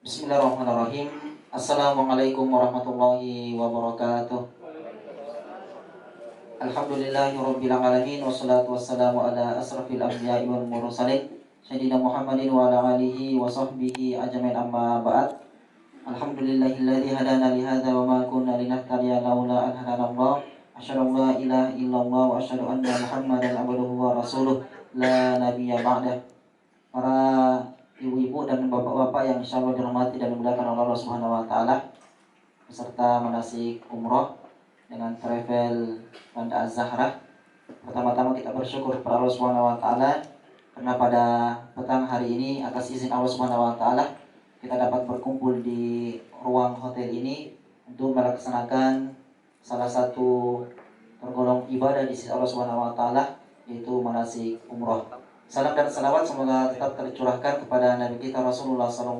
Bismillahirrahmanirrahim. Assalamualaikum warahmatullahi wabarakatuh. Alhamdulillahirabbil alamin wassalatu wassalamu ala asrafil anbiya'i wal mursalin sayyidina Muhammadin wa ala alihi wa sahbihi ajmain, amma ba'd. Alhamdulillahilladzi hadana li hadza wa ma kunna linahtadiya laula an hadanallah. Asyhadu an la ilaha illallah wa asyhadu anna Muhammadan abduhu wa rasuluh la nabiyya ba'dah. Para ibu-ibu dan bapak-bapak yang insyaallah dirahmati dan dimuliakan oleh Allah Subhanahu wa taala, peserta manasik umroh dengan travel Banda Az-Zahra. Pertama-tama kita bersyukur kepada Allah Subhanahu wa taala karena pada petang hari ini atas izin Allah Subhanahu wa taala kita dapat berkumpul di ruang hotel ini untuk melaksanakan salah satu tergolong ibadah di sisi Allah Subhanahu wa taala, yaitu manasik umroh. Salam dan salawat semoga tetap tercurahkan kepada Nabi kita Rasulullah SAW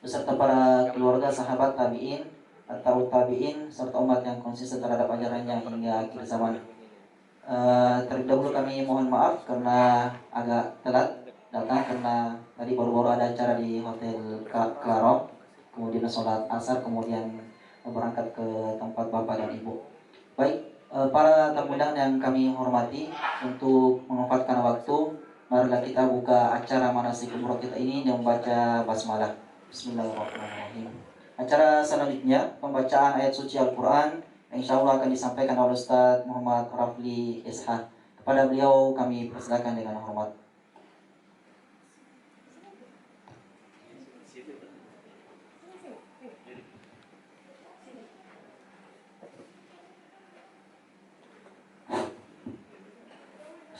beserta para keluarga, sahabat, tabi'in, atau tabi'in serta umat yang konsisten terhadap ajarannya hingga akhir zaman. Terlebih dahulu kami mohon maaf karena agak telat datang karena tadi baru-baru ada acara di Hotel Claro, kemudian sholat asar, kemudian berangkat ke tempat bapak dan ibu. Baik, para tamu undangan yang kami hormati, untuk memanfaatkan waktu, marilah kita buka acara manasik umroh kita ini dengan membaca basmalah. Bismillahirrahmanirrahim. Acara selanjutnya pembacaan ayat suci Al-Quran yang insya Allah akan disampaikan oleh Ustaz Muhammad Rafli Ishaq. Kepada beliau kami persilakan dengan hormat.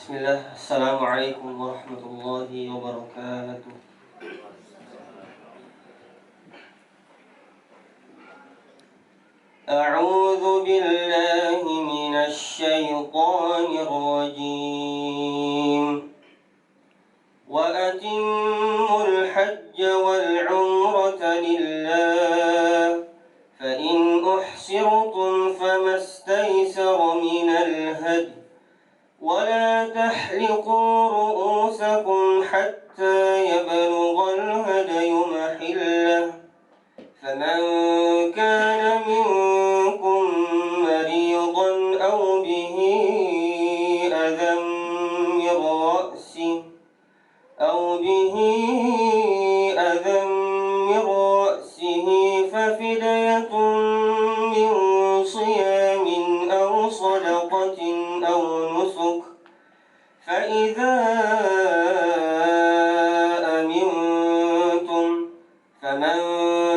Bismillah, Assalamualaikum warahmatullahi wabarakatuh. A'udzu billahi minasy syaithanir rajim. Wa atimmul hajja wal umrata lillah. Fa in uhsirtum famastaysara minal hadi. ولا تحلقوا رؤوسكم حتى يبلغ الهدي محله فمن كان منكم مريضا أو به أذى من رأسه ففدية من صيام أو صدقة أو نسك فإذا أمنتم فمن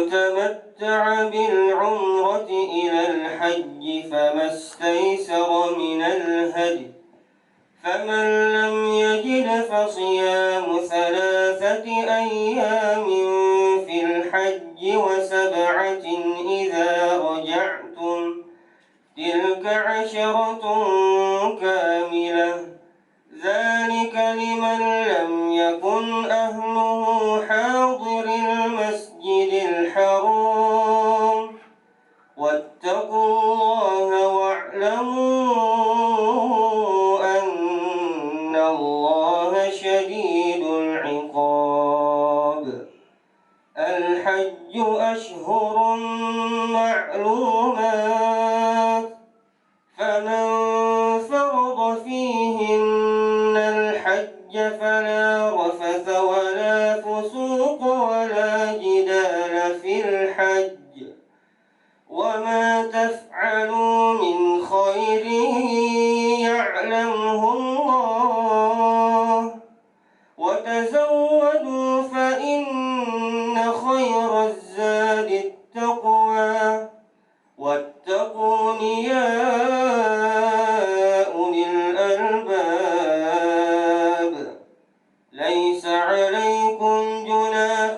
تمتع بالعمرة إلى الحج فما استيسر من الهدي فمن لم يجد فصيام 3 أيام في الحج و7 إذا رجعتم تلك 10 كاملة ذلك لمن لم يكن أهله حاضر المسجد الحرام واتقوا الله واعلموا أن الله شديد العقاب. الحج أشهر معلومات فمن فرض فيهن الحج فلا رفث ولا فسوق ولا جدال في الحج وما تفعلوا من خير يعلمه الله وتزودوا فإن خير الزاد التقوى واتقون يا أولي الألباب. ليس عليكم جناح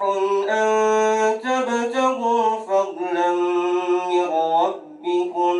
أن تبتغوا فضلا من ربكم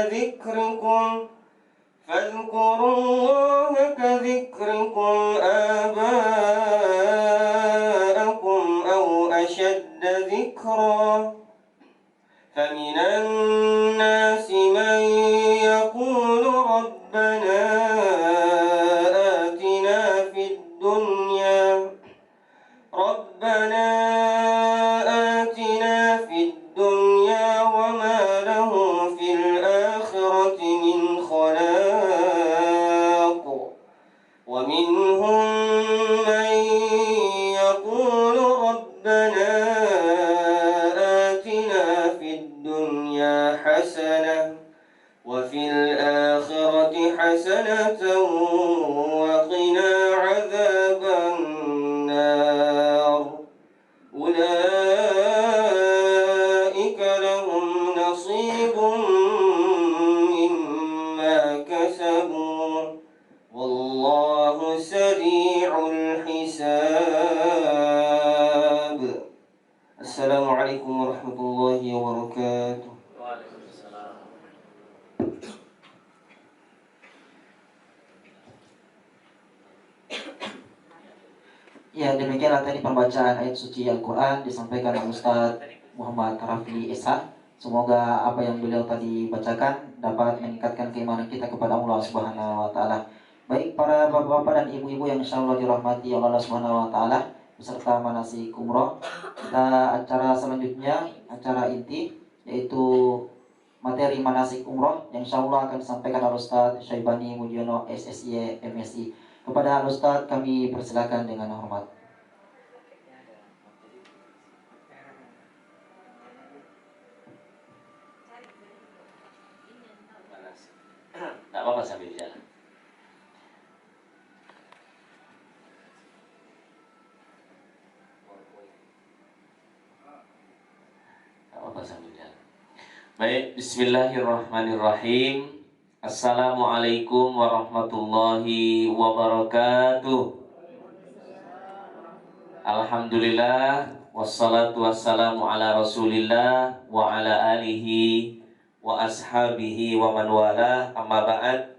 كذكركم فاذكروا الله كذكركم آباءكم أو أشد ذكرا فمن الناس من يقول ربنا آتنا في الدنيا وما له في الآخرة من خلاق ومنهم من يقول ربنا آتنا في الدنيا حسنة وفي الآخرة حسنة وقنا عذاب النار أولئك لهم نصيب مما كسبوا والله سريع الحساب. السلام عليكم ورحمة الله وبركاته. Ya, demikianlah tadi pembacaan ayat suci Al-Quran disampaikan oleh Ustaz Muhammad Rafli Esa. Semoga apa yang beliau tadi bacakan dapat meningkatkan keimanan kita kepada Allah Subhanahu wa taala. Baik para bapak-bapak dan ibu-ibu yang insyaallah dirahmati Allah Subhanahu wa taala, beserta manasik umroh, kita acara selanjutnya, acara inti, yaitu materi manasik umroh yang insyaallah akan disampaikan oleh Ustaz Syaibani Mujiono SSY MSI. Kepada Ustaz kami persilakan dengan hormat. Tak apa-apa sambil jalan. Tak apa-apa sambil jalan. Baik, bismillahirrahmanirrahim. Assalamualaikum warahmatullahi wabarakatuh. Alhamdulillah, wassalatu wassalamu ala rasulillah wa ala alihi wa ashabihi wa man wala, amma ba'd.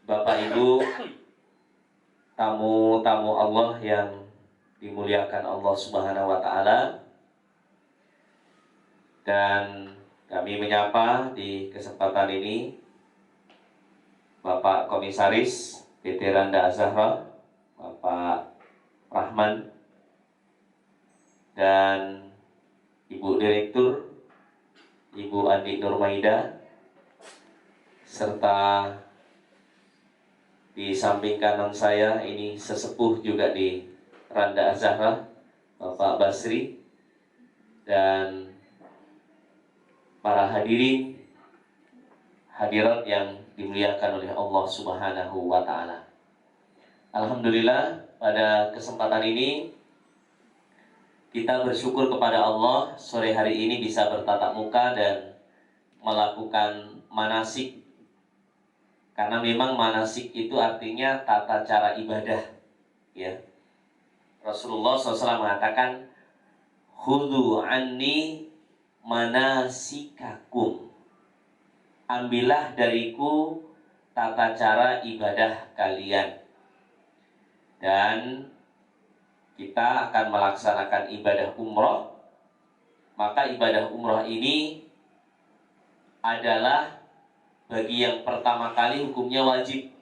Bapak Ibu, tamu-tamu Allah yang dimuliakan Allah Subhanahu wa taala, dan kami menyapa di kesempatan ini Bapak Komisaris PT Randa Az-Zahra, Bapak Rahman, dan Ibu Direktur, Ibu Andi Nurmaida, serta di samping kanan saya ini sesepuh juga di Randa Az-Zahra, Bapak Basri, dan para hadirin hadirat yang dimuliakan oleh Allah Subhanahu wa taala. Alhamdulillah, pada kesempatan ini kita bersyukur kepada Allah sore hari ini bisa bertatap muka dan melakukan manasik. Karena memang manasik itu artinya tata cara ibadah, ya. Rasulullah SAW mengatakan, "Khudhu anni manasikakum." Ambillah dariku tata cara ibadah kalian. Dan kita akan melaksanakan ibadah umroh. Maka ibadah umroh ini adalah bagi yang pertama kali hukumnya wajib.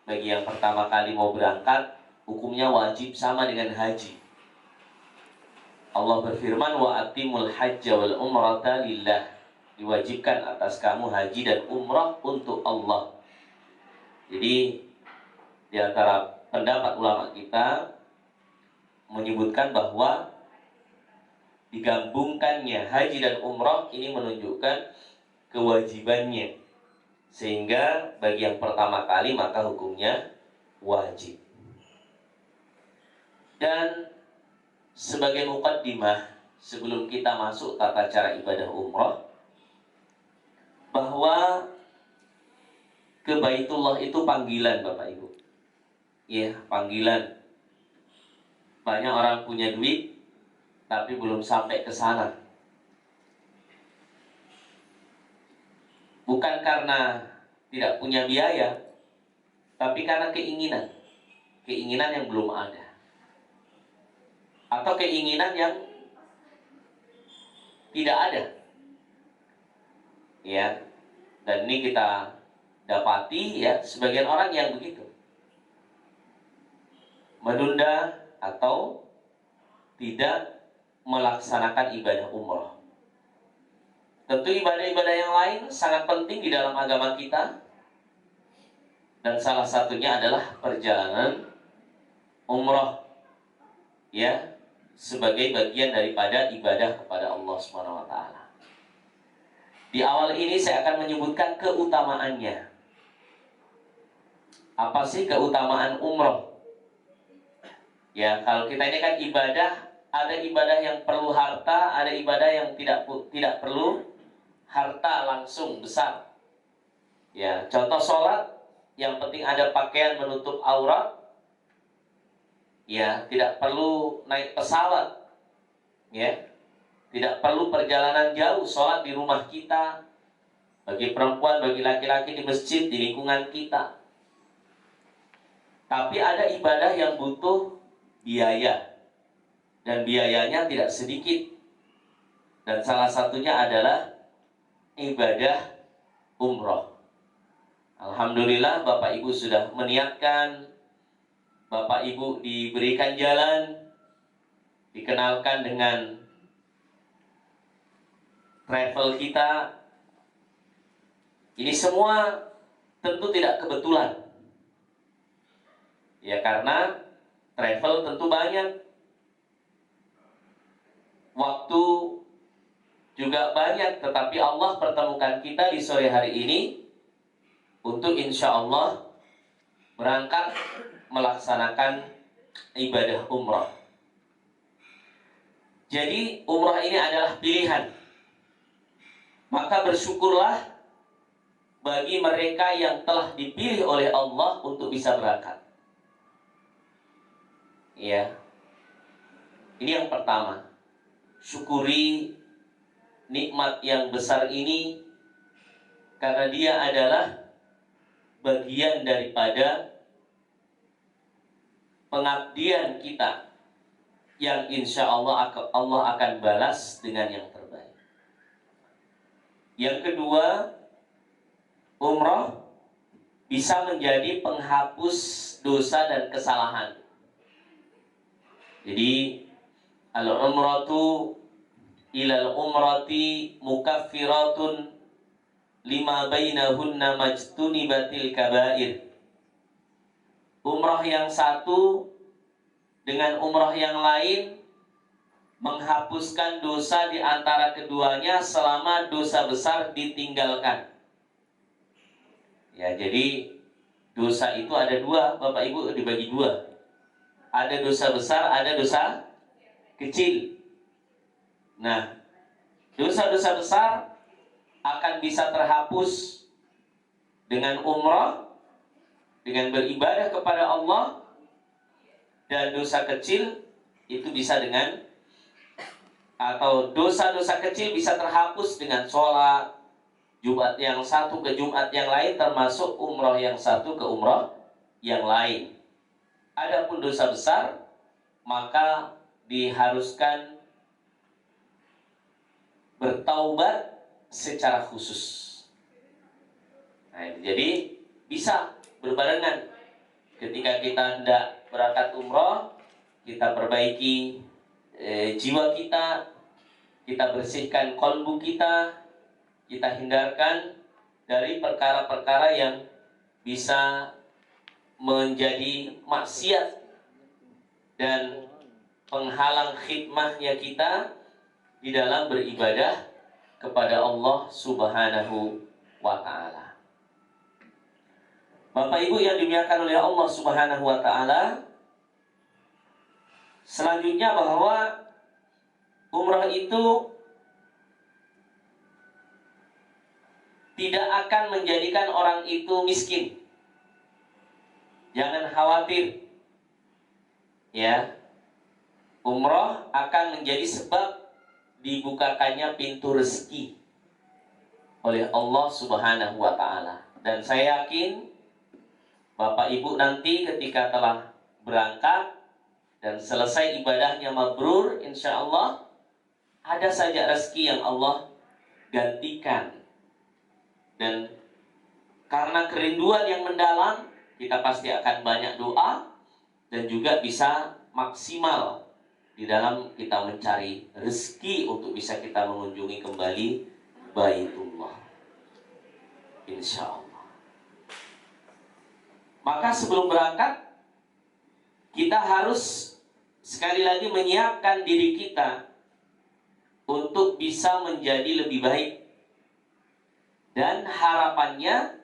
Bagi yang pertama kali mau berangkat, hukumnya wajib sama dengan haji. Allah berfirman, wa atimul hajja wal umrata lillah. Diwajibkan atas kamu haji dan umrah untuk Allah. Jadi di antara pendapat ulama kita menyebutkan bahwa digabungkannya haji dan umrah ini menunjukkan kewajibannya, sehingga bagi yang pertama kali maka hukumnya wajib. Dan sebagai muqaddimah sebelum kita masuk tata cara ibadah umrah, bahwa ke Baitullah itu panggilan Bapak Ibu. Ya, panggilan. Banyak orang punya duit tapi belum sampai ke sana. bukan karena tidak punya biaya, tapi karena keinginan yang belum ada, atau keinginan yang tidak ada, ya. Dan ini kita dapati, ya, sebagian orang yang begitu, menunda atau tidak melaksanakan ibadah umroh. Tentu ibadah-ibadah yang lain sangat penting di dalam agama kita, dan salah satunya adalah perjalanan umroh, ya, sebagai bagian daripada ibadah kepada Allah Subhanahu wa taala. Di awal ini saya akan menyebutkan keutamaannya. Apa sih keutamaan umroh? Ya, kalau kita ini kan ibadah, ada ibadah yang perlu harta, ada ibadah yang tidak perlu harta langsung besar. Ya, contoh sholat, yang penting ada pakaian menutup aurat. Ya, tidak perlu naik pesawat. Ya, tidak perlu perjalanan jauh, sholat di rumah kita. Bagi perempuan, bagi laki-laki di masjid, di lingkungan kita. Tapi ada ibadah yang butuh biaya, dan biayanya tidak sedikit. Dan salah satunya adalah ibadah umroh. Alhamdulillah Bapak Ibu sudah meniatkan, Bapak Ibu diberikan jalan, dikenalkan dengan travel kita. Ini semua tentu tidak kebetulan, ya, karena travel tentu banyak, waktu juga banyak, tetapi Allah pertemukan kita di sore hari ini untuk insya Allah berangkat melaksanakan ibadah umrah. Jadi umrah ini adalah pilihan. Maka bersyukurlah bagi mereka yang telah dipilih oleh Allah untuk bisa berangkat. Ya, ini yang pertama. Syukuri nikmat yang besar ini, karena dia adalah bagian daripada pengabdian kita yang insya Allah akan balas dengan yang terbaik. Yang kedua, umroh bisa menjadi penghapus dosa dan kesalahan. Jadi al-umratu ilal umrati mukaffiratun lima bainahunna majtunibatil kabair. Umrah yang satu dengan umrah yang lain menghapuskan dosa di antara keduanya selama dosa besar ditinggalkan. Ya, jadi dosa itu ada dua, Bapak Ibu, dibagi dua. Ada dosa besar, ada dosa kecil. Nah, dosa-dosa besar akan bisa terhapus dengan umrah, dengan beribadah kepada Allah, dan dosa kecil itu bisa dengan, atau dosa-dosa kecil bisa terhapus dengan sholat Jumat yang satu ke Jumat yang lain, termasuk umrah yang satu ke umrah yang lain. Adapun dosa besar, maka diharuskan bertaubat secara khusus. Nah, jadi bisa berbarengan. Ketika kita hendak berangkat umroh, kita perbaiki jiwa kita bersihkan kolbu kita hindarkan dari perkara-perkara yang bisa menjadi maksiat dan penghalang khidmahnya kita di dalam beribadah kepada Allah Subhanahu wa ta'ala. Bapak Ibu yang dimuliakan oleh Allah Subhanahu wa ta'ala, selanjutnya bahwa umrah itu tidak akan menjadikan orang itu miskin. Jangan khawatir, ya. Umrah akan menjadi sebab dibukakannya pintu rezeki. oleh Allah Subhanahu wa taala. Dan saya yakin Bapak Ibu nanti ketika telah berangkat dan selesai ibadahnya mabrur, insya Allah ada saja rezeki yang Allah gantikan. Dan karena kerinduan yang mendalam, kita pasti akan banyak doa dan juga bisa maksimal di dalam kita mencari rezeki untuk bisa kita mengunjungi kembali Baitullah, insya Allah. Maka sebelum berangkat, kita harus sekali lagi menyiapkan diri kita untuk bisa menjadi lebih baik. Dan harapannya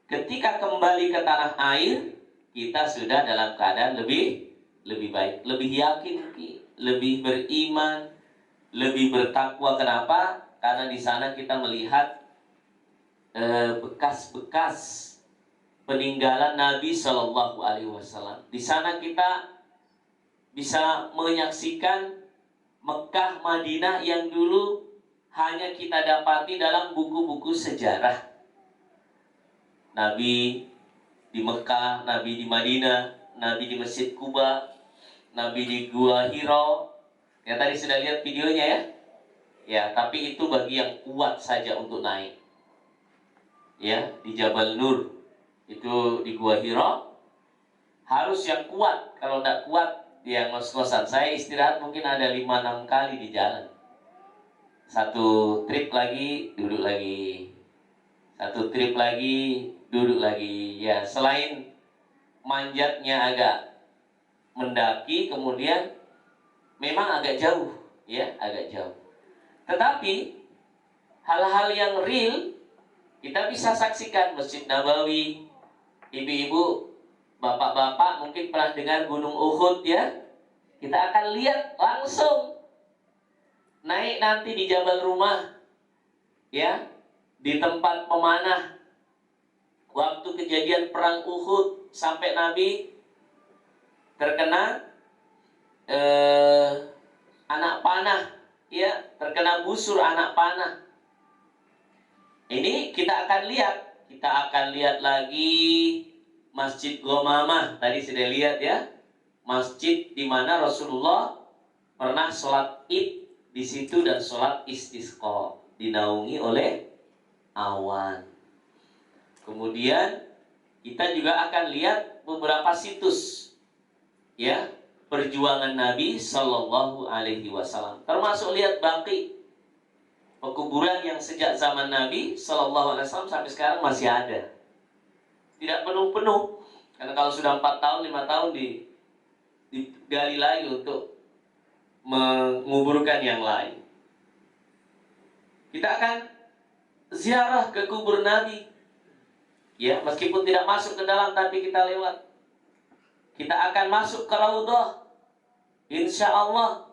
ketika kembali ke tanah air, kita sudah dalam keadaan lebih baik, lebih yakin, lebih beriman, lebih bertakwa. Kenapa? Karena di sana kita melihat bekas-bekas peninggalan Nabi Shallallahu Alaihi Wasallam. Di sana kita bisa menyaksikan Mekah, Madinah yang dulu hanya kita dapati dalam buku-buku sejarah. Nabi di Mekah, Nabi di Madinah, Nabi di Masjid Kuba, Nabi di Gua Hiro. Ya tadi sudah lihat videonya ya. Ya, tapi itu bagi yang kuat saja untuk naik. Ya, di Jabal Nur itu di Gua Hiro harus yang kuat. Kalau tidak kuat, yang ngos-ngosan. Saya istirahat mungkin ada 5-6 kali di jalan. Satu trip lagi, duduk lagi. Satu trip lagi, duduk lagi. Ya, selain manjatnya agak mendaki, kemudian memang agak jauh, ya, agak jauh. Tetapi hal-hal yang real kita bisa saksikan. Masjid Nabawi, ibu-ibu, bapak-bapak mungkin pernah dengar Gunung Uhud ya. Kita akan lihat langsung. Naik nanti di Jabal Rumah, ya, di tempat pemanah. Waktu kejadian perang Uhud sampai Nabi terkena anak panah, ya, terkena busur anak panah. Ini kita akan lihat. Kita akan lihat lagi Masjid Ghamamah. Tadi sudah lihat ya, masjid di mana Rasulullah pernah sholat Id di situ dan sholat istisqa, dinaungi oleh awan. Kemudian kita juga akan lihat beberapa situs, ya, perjuangan Nabi Shallallahu Alaihi Wasallam. Termasuk lihat Baqi, pekuburan yang sejak zaman Nabi Shallallahu Alaihi Wasallam sampai sekarang masih ada. Tidak penuh-penuh, karena kalau sudah 4 tahun, 5 tahun digali lagi untuk menguburkan yang lain. Kita akan ziarah ke kubur Nabi, ya, meskipun tidak masuk ke dalam, tapi kita lewat. Kita akan masuk ke Raudhah, insya Allah,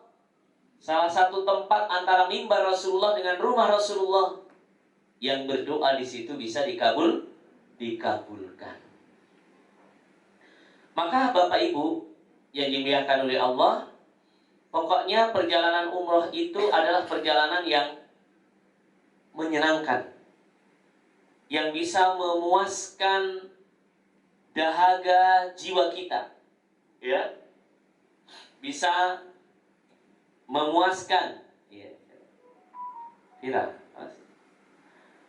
salah satu tempat antara mimbar Rasulullah dengan rumah Rasulullah, yang berdoa di situ bisa dikabulkan. Maka Bapak Ibu yang dimuliakan oleh Allah, pokoknya perjalanan umroh itu adalah perjalanan yang menyenangkan, yang bisa memuaskan dahaga jiwa kita, ya, bisa memuaskan, ya,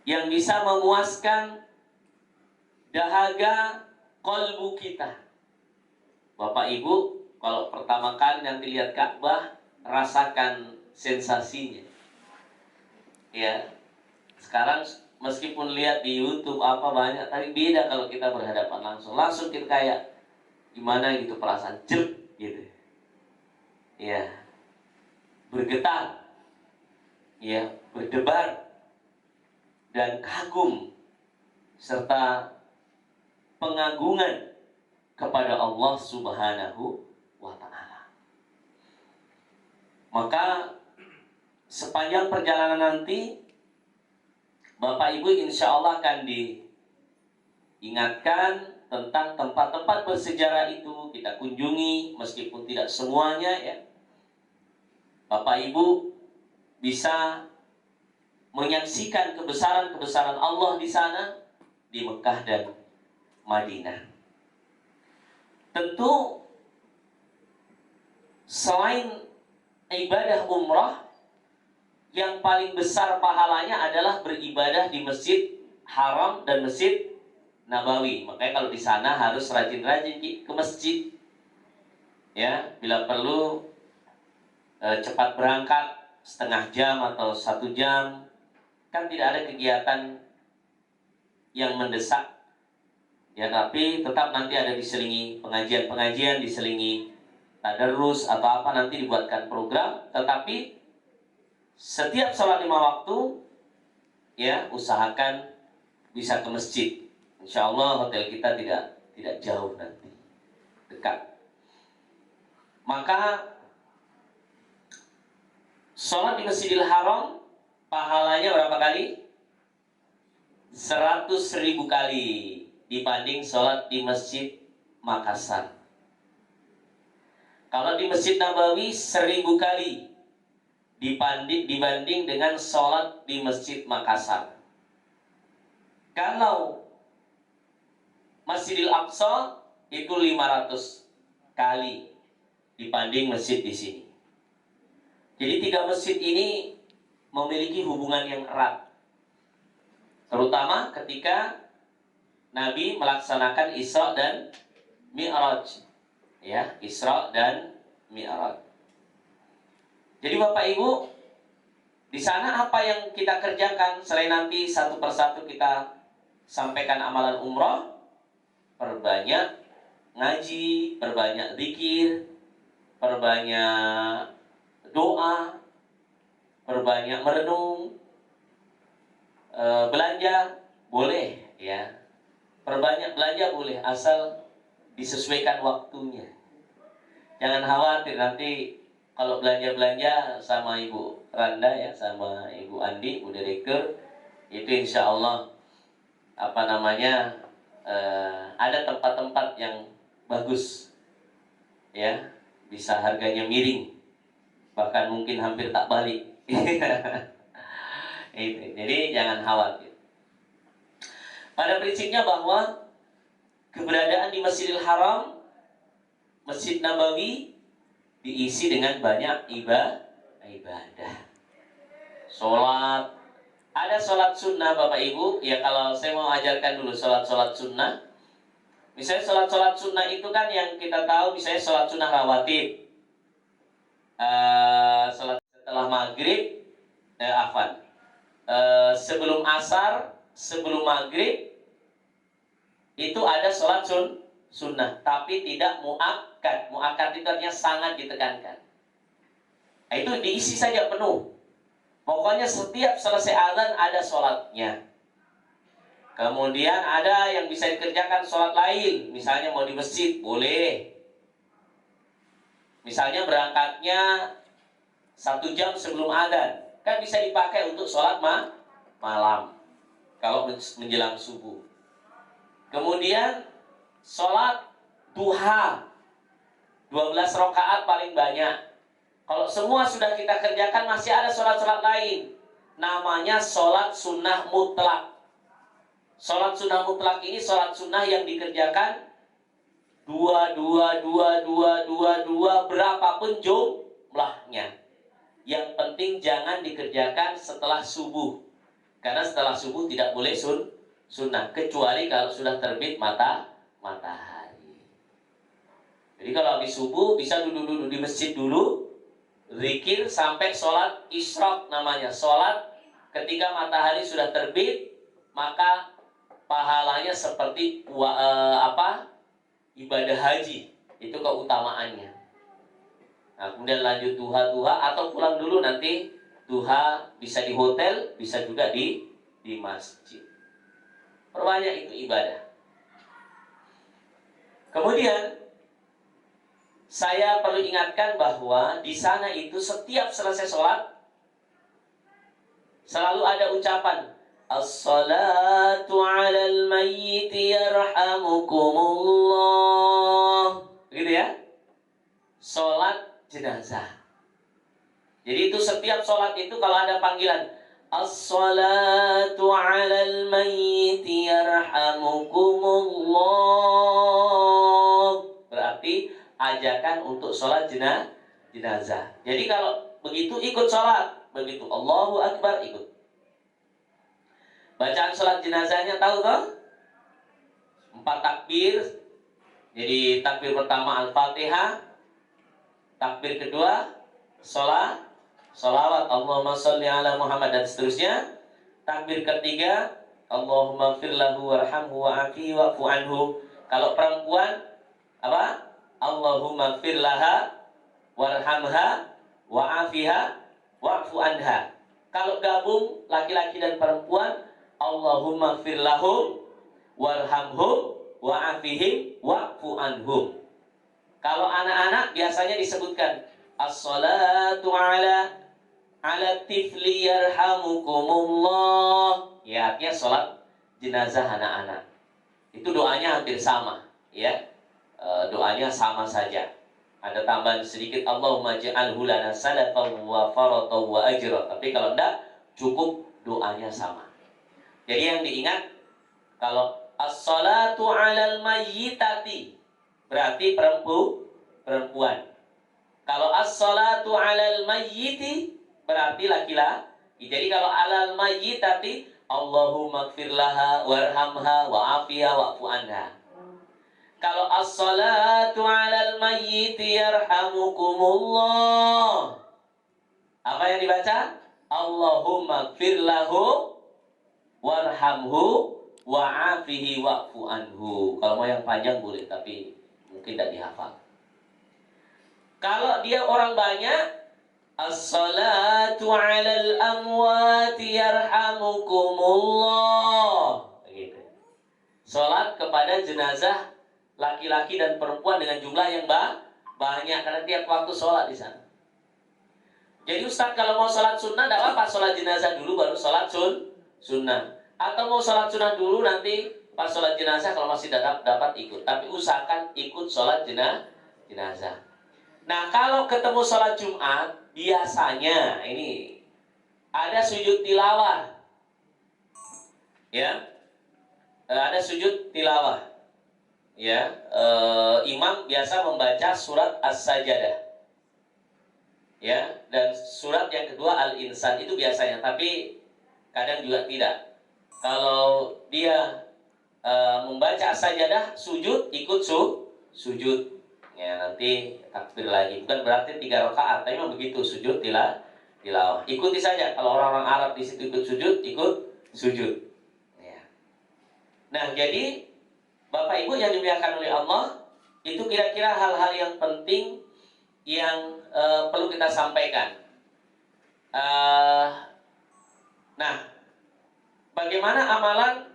yang bisa memuaskan dahaga kolbu kita. Bapak Ibu, kalau pertama kali nanti lihat Ka'bah, rasakan sensasinya. Ya, sekarang meskipun lihat di YouTube apa banyak, tapi beda kalau kita berhadapan langsung. Langsung kita kayak gimana gitu, perasaan jep gitu. Ya, bergetar, ya, berdebar, dan kagum serta pengagungan kepada Allah Subhanahu wa ta'ala. Maka sepanjang perjalanan nanti Bapak Ibu insya Allah akan diingatkan tentang tempat-tempat bersejarah itu kita kunjungi, meskipun tidak semuanya ya. Bapak Ibu bisa menyaksikan kebesaran-kebesaran Allah di sana, di Mekah dan Madinah. Tentu selain ibadah umrah, yang paling besar pahalanya adalah beribadah di Masjid Haram dan Masjid Nabawi. Makanya kalau di sana harus rajin-rajin ke masjid. Ya, bila perlu cepat berangkat setengah jam atau 1 jam. Kan tidak ada kegiatan yang mendesak. Ya, tapi tetap nanti ada diselingi pengajian-pengajian, diselingi tadarus atau apa, nanti dibuatkan program. Tetapi setiap sholat 5 waktu, ya usahakan bisa ke masjid. Insya Allah hotel kita tidak jauh nanti, dekat. Maka sholat di Masjidil Haram pahalanya berapa kali? 100.000 kali dibanding sholat di Masjid Makassar. Kalau di Masjid Nabawi 1.000 kali dibanding dengan sholat di Masjid Makassar. Kalau Masjidil Aqsa itu 500 kali dibanding masjid di sini. Jadi 3 masjid ini memiliki hubungan yang erat, terutama ketika Nabi melaksanakan Isra dan Mi'raj. Ya, Isra dan Mi'raj. Jadi Bapak Ibu, di sana apa yang kita kerjakan selain nanti satu persatu kita sampaikan amalan umroh? Perbanyak ngaji, perbanyak zikir, perbanyak doa, perbanyak merenung, belanja boleh ya. Perbanyak belanja boleh, asal disesuaikan waktunya. Jangan khawatir nanti kalau belanja-belanja sama Ibu Randa ya, sama Ibu Andi, Bu Direktur, itu insya Allah ada tempat-tempat yang bagus ya, bisa harganya miring, bahkan mungkin hampir tak balik. Itu. Jadi jangan khawatir. Pada prinsipnya bahwa keberadaan di Masjidil Haram, Masjid Nabawi diisi dengan banyak ibadah. Sholat, ada sholat sunnah Bapak Ibu. Ya, kalau saya mau ajarkan dulu sholat sunnah. Misalnya sholat sunnah itu kan yang kita tahu, misalnya sholat sunnah rawatib, sholat setelah maghrib, sebelum asar, sebelum maghrib, itu ada sholat sunnah, tapi tidak muakkad. Muakkad itu artinya sangat ditekankan. Nah, itu diisi saja penuh. Pokoknya setiap selesai azan ada sholatnya. Kemudian ada yang bisa dikerjakan sholat lain. Misalnya mau di masjid, boleh. Misalnya berangkatnya 1 jam sebelum azan, kan bisa dipakai untuk sholat malam kalau menjelang subuh. Kemudian sholat duha 12 rakaat paling banyak. Kalau semua sudah kita kerjakan, masih ada sholat-sholat lain, namanya sholat sunnah mutlak. Sholat sunnah mutlak ini sholat sunnah yang dikerjakan 2 berapapun jumlahnya. Yang penting jangan dikerjakan setelah subuh, karena setelah subuh tidak boleh sunnah, kecuali kalau sudah terbit matahari. Jadi kalau habis subuh bisa duduk-duduk di masjid dulu, zikir sampai sholat isyraq namanya. Sholat ketika matahari sudah terbit, maka pahalanya seperti ibadah haji. Itu keutamaannya. Nah, kemudian lanjut duha atau pulang dulu nanti. Duha bisa di hotel, bisa juga di masjid. Perbanyak itu ibadah. Kemudian saya perlu ingatkan bahwa di sana itu setiap selesai sholat selalu ada ucapan as-salatu 'alal mayyiti yarhamukumullah. Begitu ya? Sholat jenazah. Jadi itu setiap sholat itu kalau ada panggilan As-salatu 'alal mayyiti yarhamukumullah. Berarti ajakan untuk sholat jenazah. Jadi kalau begitu ikut sholat. Begitu Allahu Akbar ikut. Bacaan sholat jenazahnya tahu toh? 4 takbir. Jadi takbir pertama Al-Fatihah. Takbir kedua Salawat Allahumma sholli ala Muhammad dan seterusnya. Takbir ketiga Allahumma firlahu warhamhu wa'afihi wa'fu anhu. Kalau perempuan apa? Allahumma firlaha warhamha wa'afiha wa'fu anha. Kalau gabung laki-laki dan perempuan Allahumma firlahum warhamhum wa'afihim wa'fu anhum. Kalau anak-anak biasanya disebutkan as-salatu ala tifli yarhamukumullah. Ya, artinya sholat jenazah anak-anak. Itu doanya hampir sama, ya. Doanya sama saja. Ada tambahan sedikit Allahumma ja'alhu lana salafan wa faratan wa ajra. Tapi kalau enggak, cukup doanya sama. Jadi yang diingat kalau as-salatu 'alal mayyitati berarti perempuan. Kalau as-salatu 'alal mayyiti berarti laki-laki. Jadi kalau 'alal mayyitati Allahumma ighfir laha warhamha wa'afiha wa'fu anha. Kalau as-salatu 'alal mayyiti yarhamukumullah. Apa yang dibaca? Allahumma ighfir lahu warhamhu wa'afihi wa'fu anhu. Kalau mau yang panjang boleh, tapi mungkin tidak dihafal. Kalau dia orang banyak, as-salatu 'alal amwati yarhamukumullah. Begitu. Salat kepada jenazah laki-laki dan perempuan dengan jumlah yang banyak karena tiap waktu salat di sana. Jadi Ustaz kalau mau salat sunnah tidak apa-apa, salat jenazah dulu baru salat sunnah. Atau mau salat sunnah dulu nanti pas salat jenazah kalau masih dapat ikut. Tapi usahakan ikut salat jenazah. Nah, kalau ketemu sholat Jumat, biasanya ini ada sujud tilawah. Ya. Ada sujud tilawah. Ya, imam biasa membaca surat As-Sajdah. Ya, dan surat yang kedua Al-Insan itu biasanya, tapi kadang juga tidak. Kalau dia membaca As-Sajdah, sujud ikut sujud. Ya, nanti takbir lagi. Bukan berarti 3 rakaat, tapi memang begitu sujud tilawah. Ikuti saja. Kalau orang-orang Arab di situ ikut sujud. Ya. Nah, jadi Bapak Ibu yang dimuliakan oleh Allah, itu kira-kira hal-hal yang penting yang perlu kita sampaikan. Nah, bagaimana amalan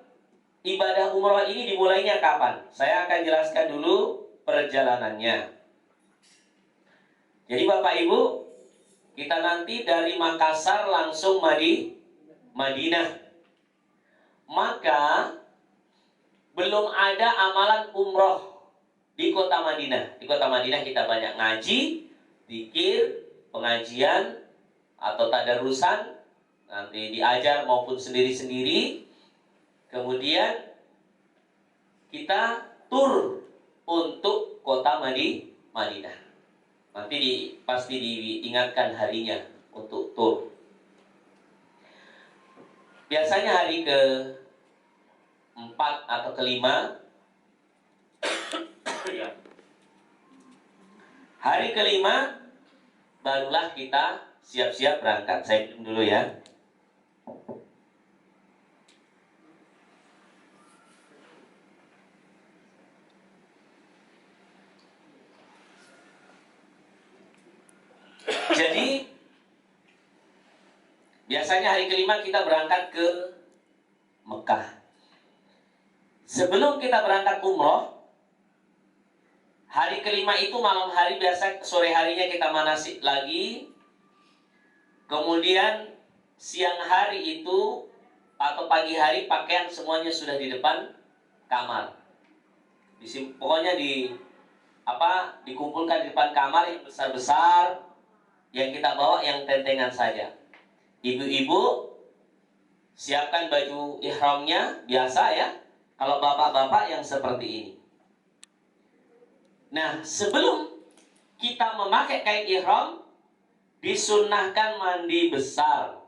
ibadah umrah ini dimulainya kapan? Saya akan jelaskan dulu perjalanannya. Jadi Bapak Ibu, kita nanti dari Makassar langsung Madinah. Maka belum ada amalan umroh di kota Madinah. Di kota Madinah kita banyak ngaji, zikir, pengajian atau tadarusan, nanti diajar maupun sendiri-sendiri. Kemudian kita tur untuk kota Madinah. Nanti pasti diingatkan harinya untuk tur. Biasanya hari ke-4 atau ke-5. Hari ke-5 barulah kita siap-siap berangkat. Saya minum dulu ya. Jadi biasanya hari ke-5 kita berangkat ke Mekah. Sebelum kita berangkat umroh, hari ke-5 itu malam hari biasa, sore harinya kita manasik lagi. Kemudian siang hari itu atau pagi hari pakaian semuanya sudah di depan kamar. Pokoknya dikumpulkan di depan kamar yang besar-besar. Yang kita bawa yang tentengan saja. Ibu-ibu Siapkan baju ihramnya biasa ya. Kalau bapak-bapak yang seperti ini. Nah, sebelum kita memakai kain ihram, disunnahkan mandi besar.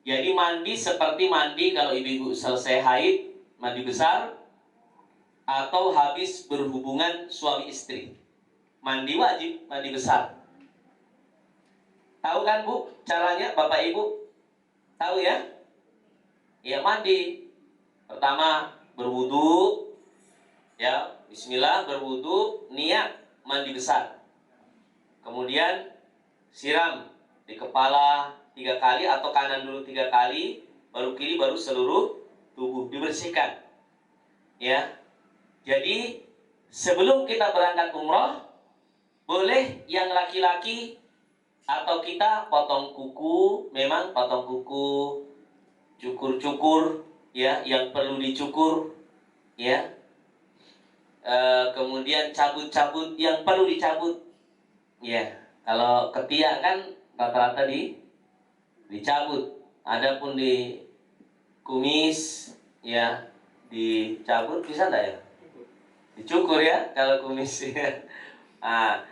Jadi mandi seperti mandi kalau ibu-ibu selesai haid, mandi besar, atau habis berhubungan suami istri. Mandi wajib, mandi besar. Tahu kan Bu caranya, Bapak Ibu? Tahu ya? Ya, mandi. Pertama berwudu, ya, bismillah, berwudu, niat mandi besar. Kemudian siram di kepala 3 kali atau kanan dulu 3 kali, baru kiri, baru seluruh tubuh dibersihkan. Ya. Jadi sebelum kita berangkat umroh, boleh yang laki-laki atau kita potong kuku, memang potong kuku, cukur-cukur ya yang perlu dicukur ya. Kemudian cabut-cabut yang perlu dicabut ya. Kalau ketiak kan rata-rata dicabut. Adapun di kumis ya dicabut, bisa enggak ya? Dicukur ya kalau kumis ya. Nah,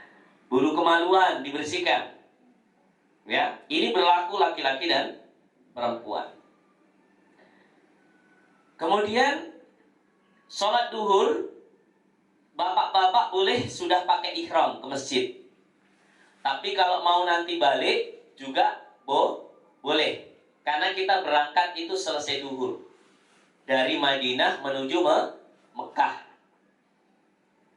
bulu kemaluan dibersihkan. Ya, ini berlaku laki-laki dan perempuan. Kemudian sholat duhur, bapak-bapak boleh sudah pakai ihram ke masjid. Tapi kalau mau nanti balik juga boleh. Karena kita berangkat itu selesai duhur. Dari Madinah menuju Mekah.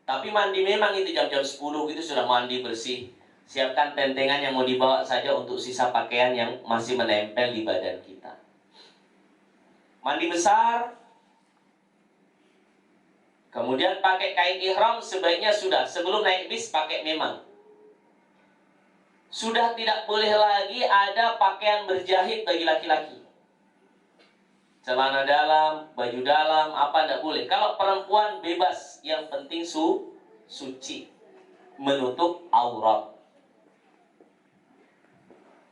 Tapi mandi memang itu jam-jam 10 itu sudah mandi bersih. Siapkan tentengan yang mau dibawa saja untuk sisa pakaian yang masih menempel di badan kita. Mandi besar. Kemudian pakai kain ihram sebaiknya sudah. Sebelum naik bis pakai memang. Sudah tidak boleh lagi ada pakaian berjahit bagi laki-laki. Celana dalam, baju dalam, apa tidak boleh. Kalau perempuan bebas, yang penting suci, menutup aurat.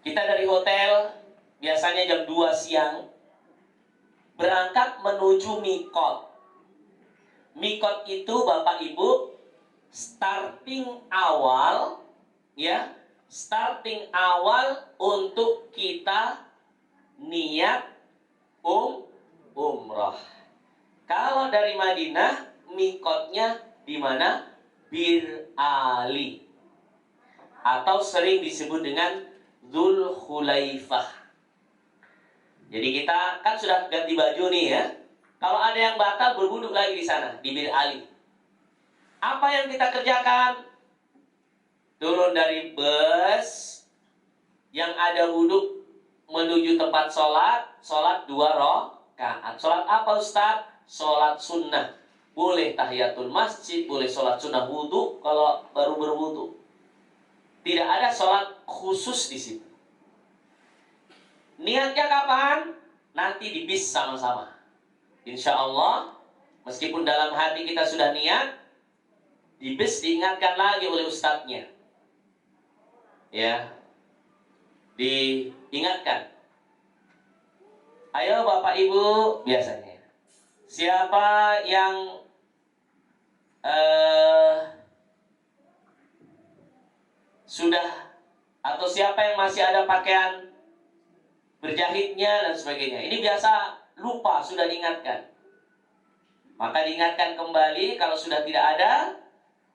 Kita dari hotel biasanya jam 2 siang berangkat menuju mikot. Mikot itu Bapak Ibu starting awal ya, starting awal untuk kita niat umrah. Kalau dari Madinah, mikotnya di mana? Bir Ali, atau sering disebut dengan Dzul Khulaifah. Jadi kita kan sudah ganti baju nih ya. Kalau ada yang batal berwudu lagi di sana di Bir Ali. Apa yang kita kerjakan? Turun dari bus yang ada wudu menuju tempat sholat 2 rakaat. Sholat apa Ustaz? Sholat sunnah. Boleh tahiyatul masjid, boleh sholat sunnah wudu kalau baru berwudu. Tidak ada sholat khusus di situ. Niatnya kapan? Nanti di bis sama-sama. Insya Allah, meskipun dalam hati kita sudah niat, di bis diingatkan lagi oleh ustadznya. Ya, diingatkan. Ayo Bapak Ibu, biasanya siapa yang sudah atau siapa yang masih ada pakaian berjahitnya dan sebagainya. Ini biasa lupa, sudah diingatkan. Maka diingatkan kembali. Kalau sudah tidak ada,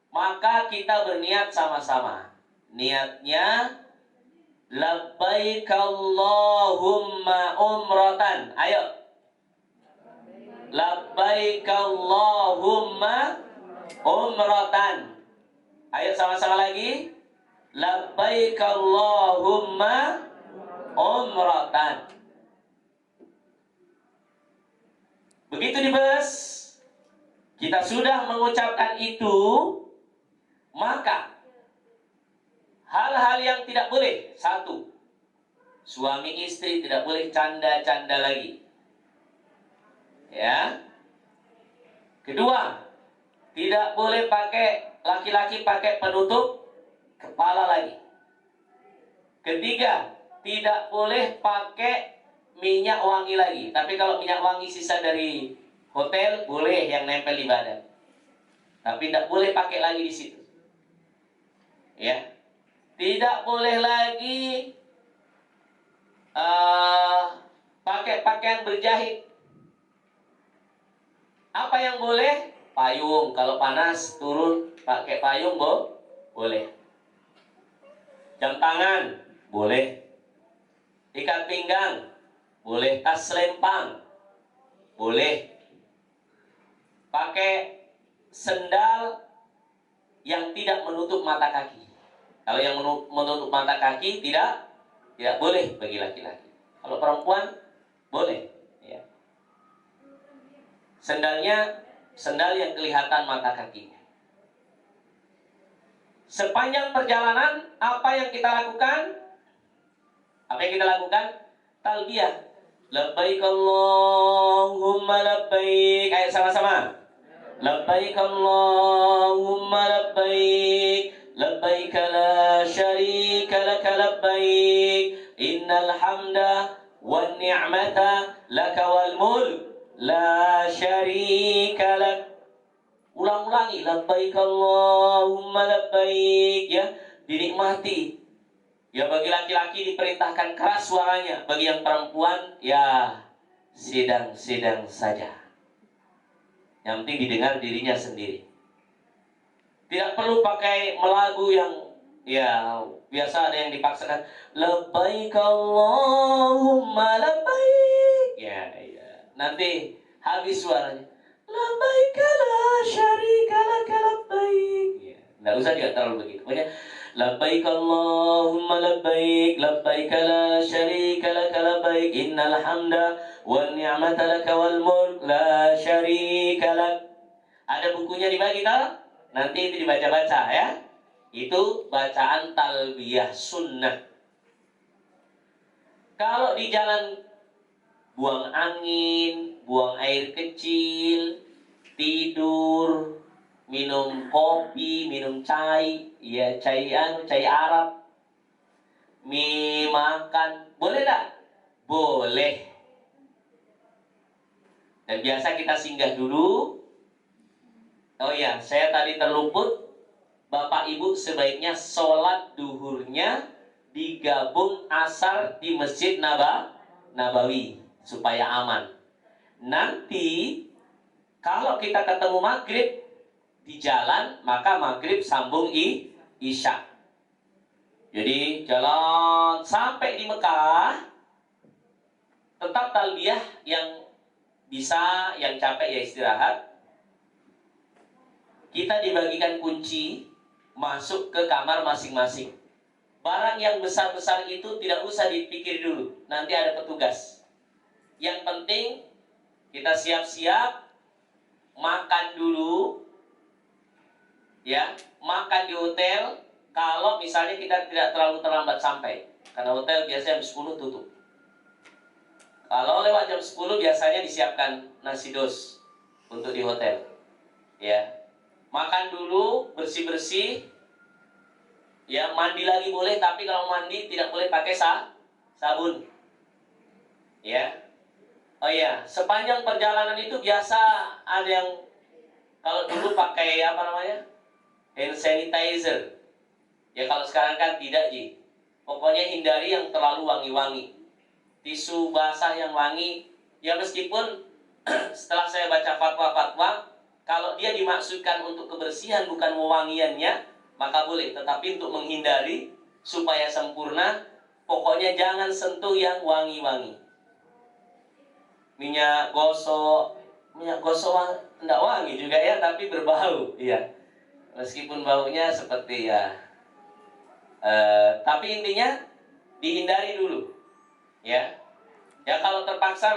maka kita berniat sama-sama. Niatnya labbaik Allahumma umratan. Ayo. Labbaik Allahumma umratan. Ayo sama-sama lagi. Labbaik Allahumma umratan. Begitu di bus, kita sudah mengucapkan itu, maka hal-hal yang tidak boleh. 1, suami istri tidak boleh canda-canda lagi. Ya. Kedua, tidak boleh laki-laki pakai penutup kepala lagi. Ketiga, tidak boleh pakai minyak wangi lagi. Tapi kalau minyak wangi sisa dari hotel boleh yang nempel di badan. Tapi tidak boleh pakai lagi di situ. Ya, tidak boleh lagi pakai pakaian berjahit. Apa yang boleh? Payung. Kalau panas turun pakai payung boleh. Jam tangan boleh. Ikat pinggang boleh. Tas selempang boleh. Pakai sendal yang tidak menutup mata kaki. Kalau yang menutup mata kaki tidak boleh bagi laki-laki. Kalau perempuan boleh. Ya. Sendalnya sendal yang kelihatan mata kakinya. Sepanjang perjalanan apa yang kita lakukan? Apa yang kita lakukan? Talbiyah. Labbaik Allahumma labbaik. Ayo sama-sama. Labbaik Allahumma labbaik. Labbaik la syarika laka labbaik. Innal hamda wan ni'mata laka wal mulk la syarika lak. Ulang-ulangi. Labbaik Allahumma labbaik. Ya, dinikmati. Ya, bagi laki-laki diperintahkan keras suaranya. Bagi yang perempuan, ya sedang-sedang saja. Yang penting didengar dirinya sendiri. Tidak perlu pakai melagu yang ya biasa ada yang dipaksakan. Labbaik Allahumma labbaik. Ya. Nanti habis suaranya. Labbaik la syarika laka labbaik. Ya. Nggak usah juga terlalu begitu. Pokoknya labbaik Allahumma labbaik. Labbaik la syarika laka labbaik. Innal hamda wan ni'mata laka wal mulk la syarika lak. Ada bukunya dibagi tak? Nanti itu dibaca-baca ya. Itu bacaan talbiyah sunnah. Kalau di jalan buang angin, buang air kecil, tidur, minum kopi, minum cai, ya cai Arab, mie makan, boleh tak? Boleh. Dan biasa kita singgah dulu. Oh ya, saya tadi terluput. Bapak Ibu sebaiknya sholat duhurnya digabung asar di Masjid Nabawi supaya aman. Nanti kalau kita ketemu maghrib di jalan, maka maghrib sambung isya. Jadi jalan sampai di Mekah, tetap talbiyah. Yang bisa, yang capek ya istirahat. Kita dibagikan kunci, masuk ke kamar masing-masing. Barang yang besar-besar itu tidak usah dipikir dulu, nanti ada petugas. Yang penting kita siap-siap, makan dulu, ya, makan di hotel. Kalau misalnya kita tidak terlalu terlambat sampai, karena hotel biasanya jam 10 tutup. Kalau lewat jam 10 biasanya disiapkan nasi dos untuk di hotel. Ya, makan dulu, bersih-bersih. Ya, mandi lagi boleh, tapi kalau mandi tidak boleh pakai sabun. Ya. Oh ya, sepanjang perjalanan itu biasa ada yang kalau dulu pakai hand sanitizer. Ya, kalau sekarang kan tidak, Ji. Pokoknya hindari yang terlalu wangi-wangi. Tisu basah yang wangi. Ya, meskipun setelah saya baca fatwa-fatwa, kalau dia dimaksudkan untuk kebersihan bukan wewangiannya, maka boleh. Tetapi untuk menghindari supaya sempurna, pokoknya jangan sentuh yang wangi-wangi. Minyak gosok enggak wangi juga ya, tapi berbau. Iya. Meskipun baunya seperti ya. Tapi intinya dihindari dulu. Ya. Ya, kalau terpaksa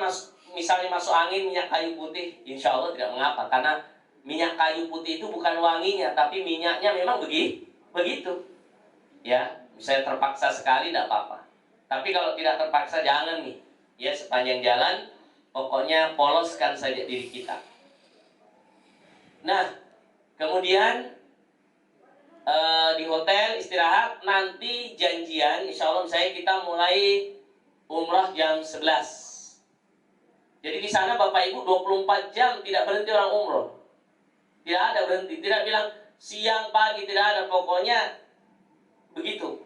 misalnya masuk angin minyak kayu putih, insya Allah tidak mengapa, karena minyak kayu putih itu bukan wanginya, tapi minyaknya memang begitu. Ya, misalnya terpaksa sekali tidak apa-apa. Tapi kalau tidak terpaksa jangan nih. Ya, sepanjang jalan pokoknya poloskan saja diri kita. Nah, kemudian di hotel istirahat, nanti janjian insya Allah kita mulai umrah jam 11. Jadi di sana Bapak Ibu 24 jam tidak berhenti orang umroh. Tidak ada berhenti, tidak bilang siang, pagi, tidak ada. Pokoknya begitu.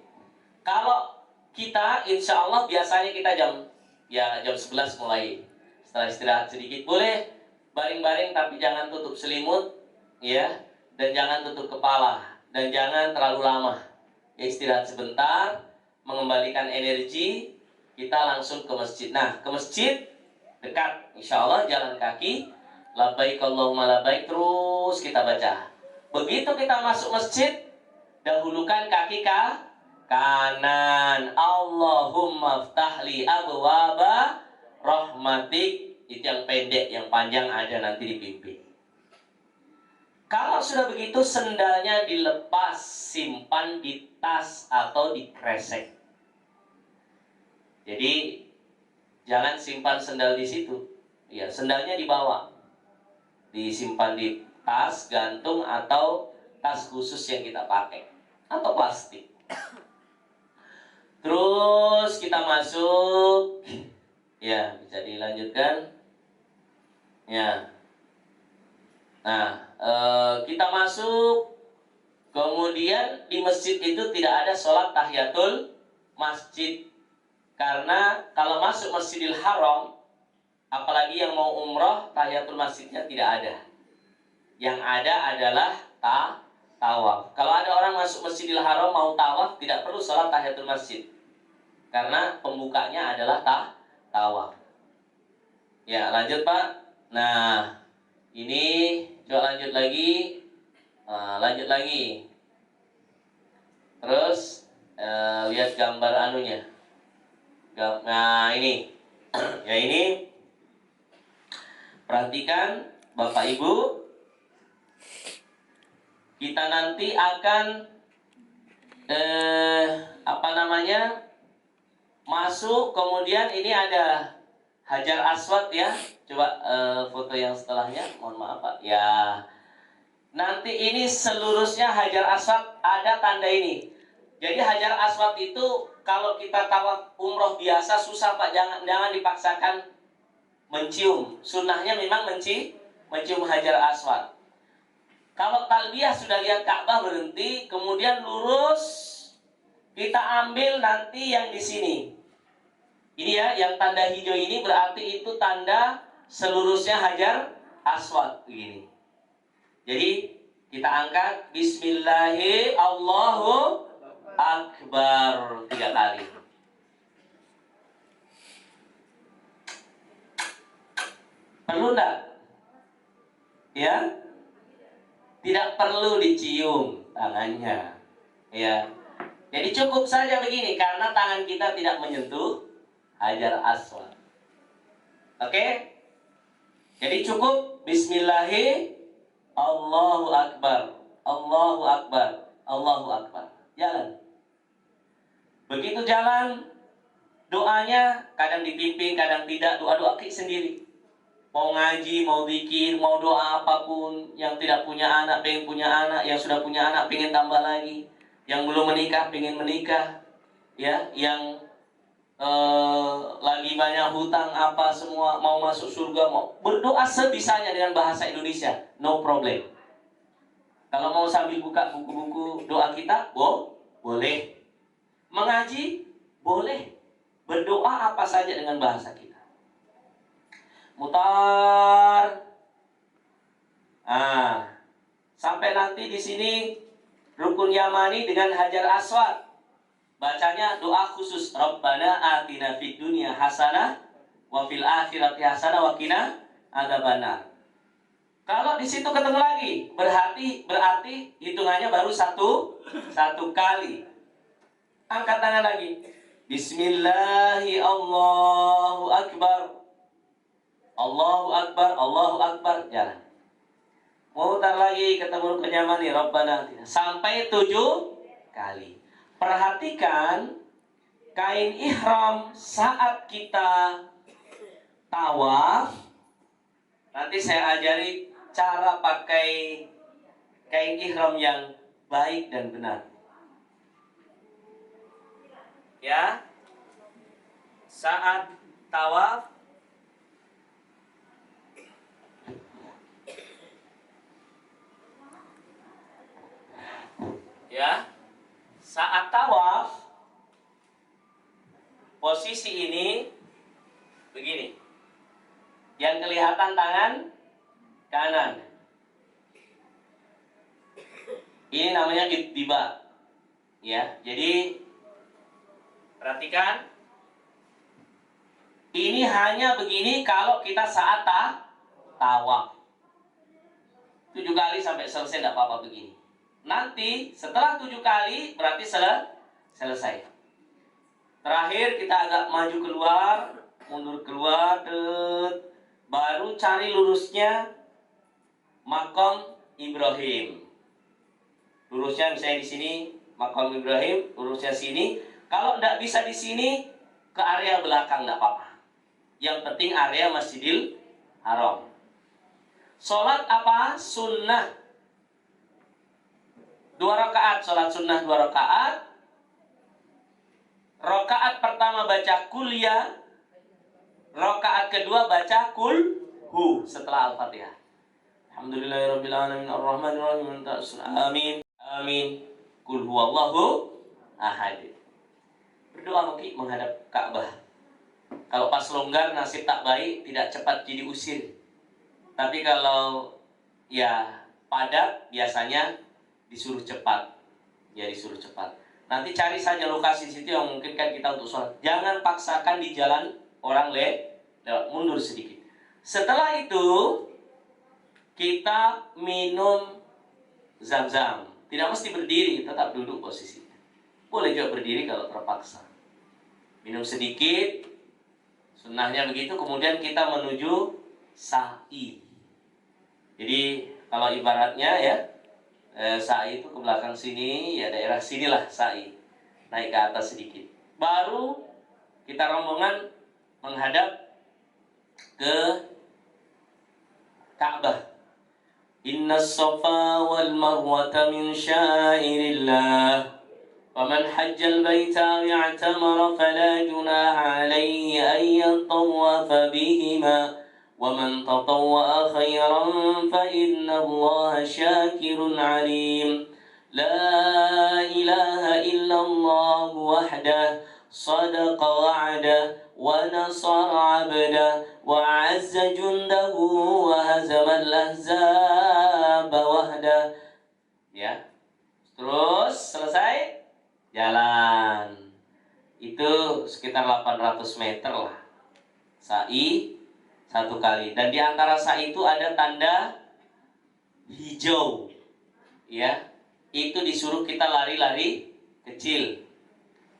Kalau kita insya Allah biasanya kita jam 11 mulai. Setelah istirahat sedikit boleh baring-baring, tapi jangan tutup selimut, ya, dan jangan tutup kepala, dan jangan terlalu lama. Ya, istirahat sebentar, mengembalikan energi, kita langsung ke masjid. Nah, ke masjid dekat, insya Allah jalan kaki, labbaik Allahumma labbaik, terus kita baca. Begitu kita masuk masjid, dahulukan kaki kanan. Allahumma ftahli abwaba rahmatik. Itu yang pendek, yang panjang ada nanti dipimpin. Kalau sudah begitu, sendalnya dilepas, simpan di tas atau di kresek. Jadi jangan simpan sendal di situ. Ya, sendalnya dibawa, disimpan di tas, gantung, atau tas khusus yang kita pakai, atau plastik. Terus kita masuk, ya, bisa dilanjutkan. Ya, nah, kita masuk, kemudian di masjid itu tidak ada sholat tahiyatul masjid, karena kalau masuk Masjidil Haram, apalagi yang mau umroh, tahiyatul masjidnya tidak ada. Yang ada adalah tawaf. Kalau ada orang masuk Masjidil Haram mau tawaf, tidak perlu sholat tahiyatul masjid, karena pembukanya adalah tawaf. Ya, lanjut Pak. Nah, ini coba lanjut lagi. Lanjut lagi. Terus lihat gambar anunya. Nah, ini. Ya, ini. Perhatikan Bapak Ibu. Kita nanti akan masuk, kemudian ini ada Hajar Aswad ya. Coba foto yang setelahnya, mohon maaf Pak. Ya. Nanti ini seluruhnya Hajar Aswad ada tanda ini. Jadi Hajar Aswad itu kalau kita tawaf umroh biasa susah Pak, jangan dipaksakan mencium. Sunnahnya memang mencium Hajar Aswad. Kalau talbiyah sudah lihat Ka'bah berhenti, kemudian lurus, kita ambil nanti yang di sini. Ini ya, yang tanda hijau ini berarti itu tanda seluruhnya Hajar Aswad begini. Jadi kita angkat Bismillahirrahmanirrahim, Allahu Akbar 3 kali. Perlu enggak? Ya? Tidak perlu dicium tangannya. Ya. Jadi cukup saja begini, karena tangan kita tidak menyentuh Hajar Aswad. Oke? Jadi cukup Bismillahirrahmanirrahim, Allahu Akbar, Allahu Akbar, Allahu Akbar. Jalan. Begitu jalan, doanya kadang dipimpin, kadang tidak. Doa-doa sendiri. Mau ngaji, mau zikir, mau doa apapun. Yang tidak punya anak, pengen punya anak. Yang sudah punya anak, pengen tambah lagi. Yang belum menikah, pengen menikah. Ya, yang lagi banyak hutang apa semua, mau masuk surga, mau berdoa sebisanya dengan bahasa Indonesia, no problem. Kalau mau sambil buka buku-buku doa kita, boleh. Mengaji, boleh. Berdoa apa saja dengan bahasa kita. Mutar. Sampai nanti di sini Rukun Yamani dengan Hajar Aswad. Bacanya doa khusus, Rabbana atina fid dunya hasanah wa fil akhirati hasanah wa qina adzabannar. Kalau di situ ketemu lagi, berarti hitungannya baru satu kali. Angkat tangan lagi. Bismillahi Allahu Akbar. Allahu Akbar, Allahu Akbar. Jalan. Mutar lagi ketemu Rukun Yamani, Rabbana atina. Sampai 7 kali. Perhatikan kain ihram saat kita tawaf. Nanti saya ajari cara pakai kain ihram yang baik dan benar. Ya. Saat tawaf posisi ini begini. Yang kelihatan tangan kanan. Ini namanya ittiba. Ya, jadi perhatikan. Ini hanya begini kalau kita saat tawaf. 7 kali sampai selesai tidak apa-apa begini. Nanti setelah 7 kali berarti selesai. Terakhir kita agak maju keluar, mundur keluar, baru cari lurusnya Maqam Ibrahim. Lurusnya misalnya di sini Maqam Ibrahim, lurusnya sini. Kalau tidak bisa di sini, ke area belakang tidak apa-apa. Yang penting area Masjidil Haram. Sholat apa? Sunnah. 2 rakaat, sholat sunnah 2 rakaat. Rakaat pertama baca kuliah, rakaat kedua baca kulhu setelah Al-Fatihah. Alhamdulillahirabbil alamin arrahmanir rahim. Amin. Amin. Qul huwallahu ahad. Berdoa mungkin menghadap Ka'bah. Kalau pas longgar nasib tak baik, tidak cepat jadi usir. Tapi kalau ya padat, biasanya disuruh cepat. Ya disuruh cepat. Nanti cari saja lokasi situ yang memungkinkan kita untuk sholat. Jangan paksakan di jalan orang lewat, mundur sedikit. Setelah itu kita minum zam-zam. Tidak mesti berdiri, tetap duduk posisinya. Boleh juga berdiri kalau terpaksa. Minum sedikit, sunnahnya begitu. Kemudian kita menuju sa'i. Jadi kalau ibaratnya ya, sa'i itu ke belakang sini, ya daerah sinilah sa'i. Naik ke atas sedikit. Baru kita rombongan menghadap ke Ka'bah. Inna as-safa wal marwata min syairillah. Faman hajjal baita i'tamara fala junaha alayhi an yatawafa bihima. وَمَنْ تَطَوَّعَ خَيْرًا فَإِنَّ اللَّهَ شَاكِرٌ عَلِيمٌ لَا إِلَهَ إِلَّا اللَّهُ وَحْدَهُ صَدَقَ وَعْدَهُ وَنَصَرَ عَبْدَهُ وَعَزَّ جُنْدَهُ وَهَزَمَ الْأَحْزَابَ وَحْدَهُ. Ya. Terus selesai jalan. Itu sekitar 800 meter lah. Sa'i 1 kali, dan di antara sa'i itu ada tanda hijau, ya, itu disuruh kita lari-lari kecil.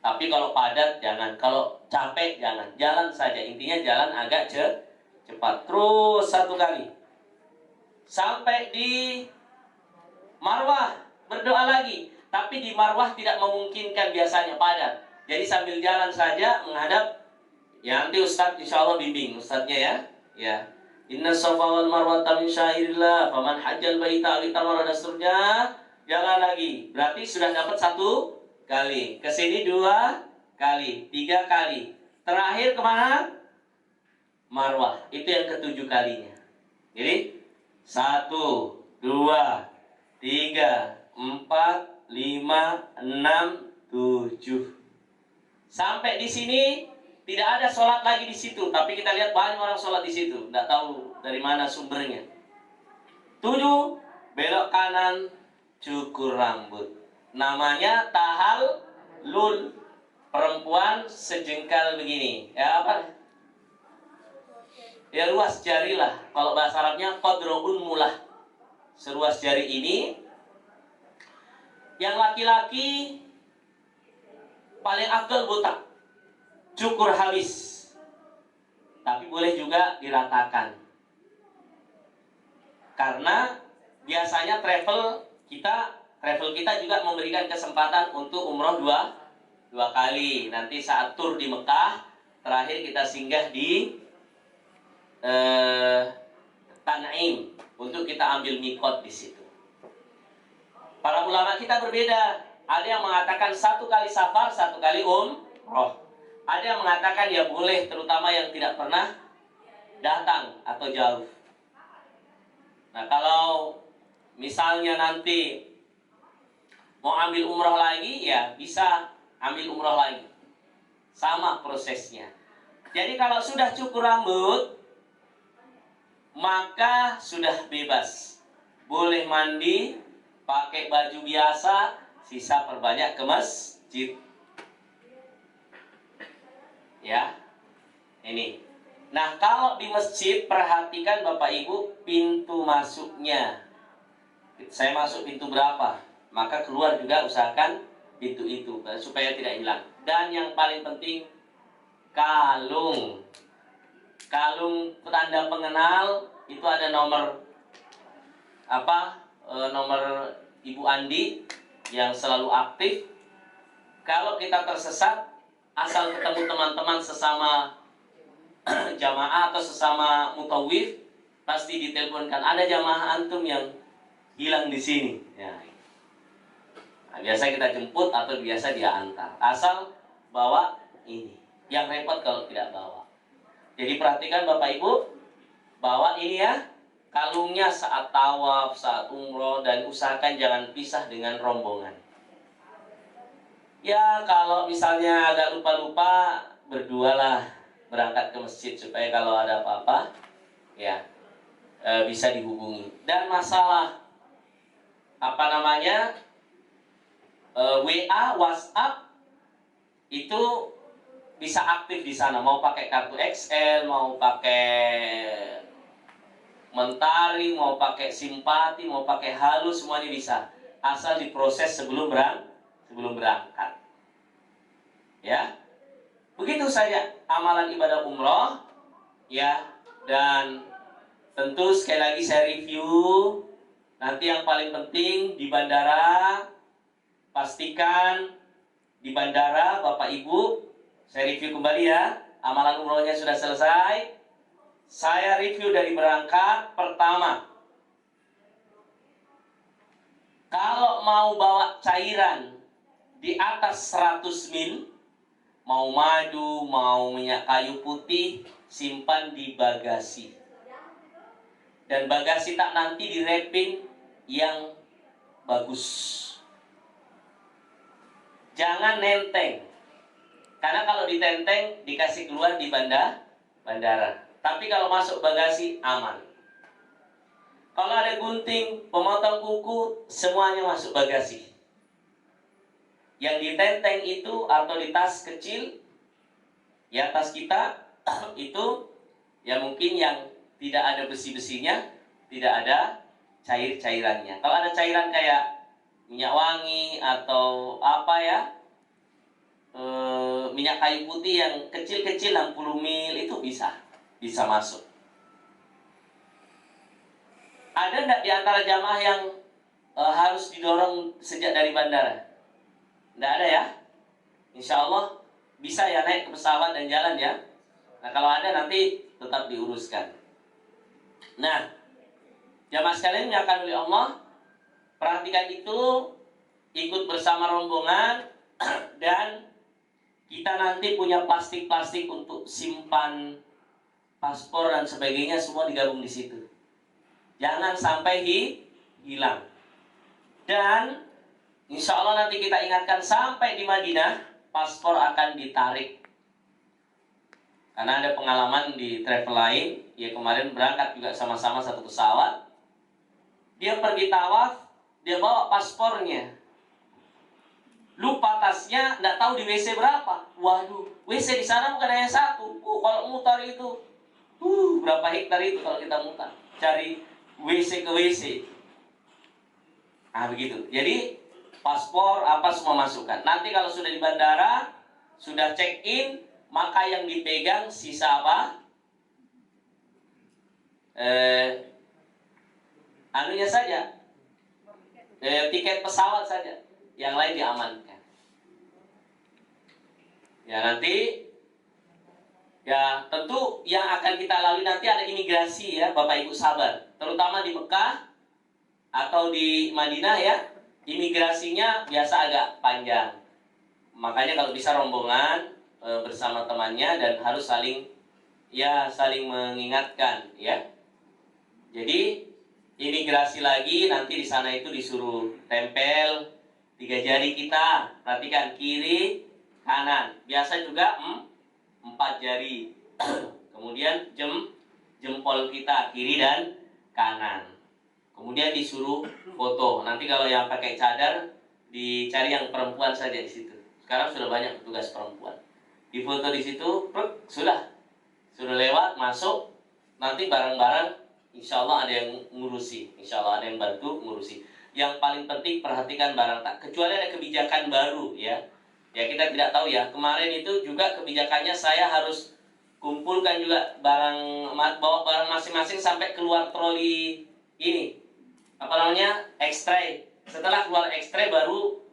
Tapi kalau padat jangan, kalau capek jangan, jalan saja. Intinya jalan agak cepat. Terus 1 kali sampai di Marwah, berdoa lagi. Tapi di Marwah tidak memungkinkan biasanya padat. Jadi sambil jalan saja menghadap. Ya nanti Ustadz insya Allah bimbing Ustadznya ya. Ya, Inna safa wal marwata min syairillah, faman hajjal baita aw itamara, dan seterusnya. Jalan lagi, berarti sudah dapat 1 kali. Kesini 2 kali, 3 kali. Terakhir kemana? Marwah. Itu yang ke-7 kalinya. Jadi 1, 2, 3, 4, 5, 6, 7. Sampai di sini tidak ada sholat lagi di situ, tapi kita lihat banyak orang sholat di situ. Tidak tahu dari mana sumbernya. 7, belok kanan, cukur rambut. Namanya tahallul. Perempuan sejengkal begini. Ya apa? Ya ruas jari lah. Kalau bahasa Arabnya qadrun mulah. Seruas jari ini. Yang laki-laki paling afdal botak. Cukur habis, tapi boleh juga diratakan. Karena biasanya travel kita juga memberikan kesempatan untuk umroh 2 kali. Nanti saat tur di Mekah, terakhir kita singgah di Tan'im untuk kita ambil mikot di situ. Para ulama kita berbeda. Ada yang mengatakan 1 kali safar, 1 kali umroh. Ada yang mengatakan ya boleh, terutama yang tidak pernah datang atau jauh. Nah kalau misalnya nanti mau ambil umroh lagi, ya bisa ambil umroh lagi. Sama prosesnya. Jadi kalau sudah cukur rambut, maka sudah bebas. Boleh mandi, pakai baju biasa, sisa perbanyak ke masjid. Ya, ini. Nah, kalau di masjid, perhatikan Bapak Ibu pintu masuknya. Saya masuk pintu berapa? Maka keluar juga usahakan pintu itu supaya tidak hilang. Dan yang paling penting, kalung. Kalung tanda pengenal itu ada nomor nomor Ibu Andi yang selalu aktif. Kalau kita tersesat, asal ketemu teman-teman sesama jamaah atau sesama mutawif, pasti diteleponkan, ada jamaah antum yang hilang di sini. Ya. Nah, biasa kita jemput atau biasa dia antar. Asal bawa ini. Yang repot kalau tidak bawa. Jadi perhatikan Bapak Ibu, bawa ini ya, kalungnya saat tawaf, saat umroh, dan usahakan jangan pisah dengan rombongan. Ya kalau misalnya agak lupa-lupa, berdualah berangkat ke masjid supaya kalau ada apa-apa ya bisa dihubungi. Dan masalah WA, WhatsApp itu bisa aktif di sana. Mau pakai kartu XL, mau pakai Mentari, mau pakai Simpati, mau pakai Halus, semuanya bisa. Asal diproses sebelum berangkat. Ya. Begitu saja amalan ibadah umroh, ya. Dan tentu sekali lagi saya review. Nanti yang paling penting di bandara, pastikan di bandara Bapak Ibu, saya review kembali ya. Amalan umrohnya sudah selesai. Saya review dari berangkat. Pertama, kalau mau bawa cairan di atas 100 ml, mau madu, mau minyak kayu putih, simpan di bagasi. Dan bagasi tak nanti di wrapping yang bagus. Jangan nenteng. Karena kalau ditenteng dikasih keluar di bandara. Tapi kalau masuk bagasi aman. Kalau ada gunting, pemotong kuku, semuanya masuk bagasi. Yang ditenteng itu atau di tas kecil, ya tas kita itu ya mungkin yang tidak ada besi-besinya, tidak ada cair-cairannya. Kalau ada cairan kayak minyak wangi atau apa ya, minyak kayu putih yang kecil-kecil 60 ml itu bisa masuk. Ada enggak di antara jamaah yang harus didorong sejak dari bandara? Enggak ada ya? Insya Allah bisa ya naik ke pesawat dan jalan ya. Nah kalau ada nanti tetap diuruskan. Nah, jamaah sekalian dimuliakan oleh Allah, perhatikan itu, ikut bersama rombongan dan kita nanti punya plastik-plastik untuk simpan paspor dan sebagainya, semua digabung di situ. Jangan sampai hilang. Dan insya Allah nanti kita ingatkan sampai di Madinah, paspor akan ditarik. Karena ada pengalaman di travel lain, ya kemarin berangkat juga sama-sama satu pesawat. Dia pergi tawaf, dia bawa paspornya. Lupa tasnya, nggak tahu di WC berapa. Waduh, WC di sana bukan hanya satu. Kalau mutar itu, berapa hektar itu kalau kita mutar. Cari WC ke WC. Nah begitu. Jadi paspor apa semua masukkan. Nanti kalau sudah di bandara, sudah check in, maka yang dipegang sisa apa? Anunya saja, tiket pesawat saja. Yang lain diamankan. Ya nanti, ya tentu yang akan kita lalui nanti ada imigrasi ya, Bapak Ibu sabar. Terutama di Mekah atau di Madinah ya, imigrasinya biasa agak panjang. Makanya kalau bisa rombongan bersama temannya dan harus saling mengingatkan ya. Jadi imigrasi lagi nanti di sana itu disuruh tempel 3 jari kita, perhatikan kiri, kanan. Biasa juga 4 jari. Kemudian jempol kita kiri dan kanan. Kemudian disuruh foto. Nanti kalau yang pakai cadar dicari yang perempuan saja di situ. Sekarang sudah banyak petugas perempuan. Difoto di situ, sudah lewat masuk. Nanti barang-barang insya Allah ada yang ngurusi, insya Allah ada yang bantu ngurusi. Yang paling penting perhatikan barang tak, kecuali ada kebijakan baru ya. Ya kita tidak tahu ya. Kemarin itu juga kebijakannya saya harus kumpulkan juga bawa barang masing-masing sampai keluar troli ini. Apa namanya? X-ray. Setelah keluar X-ray baru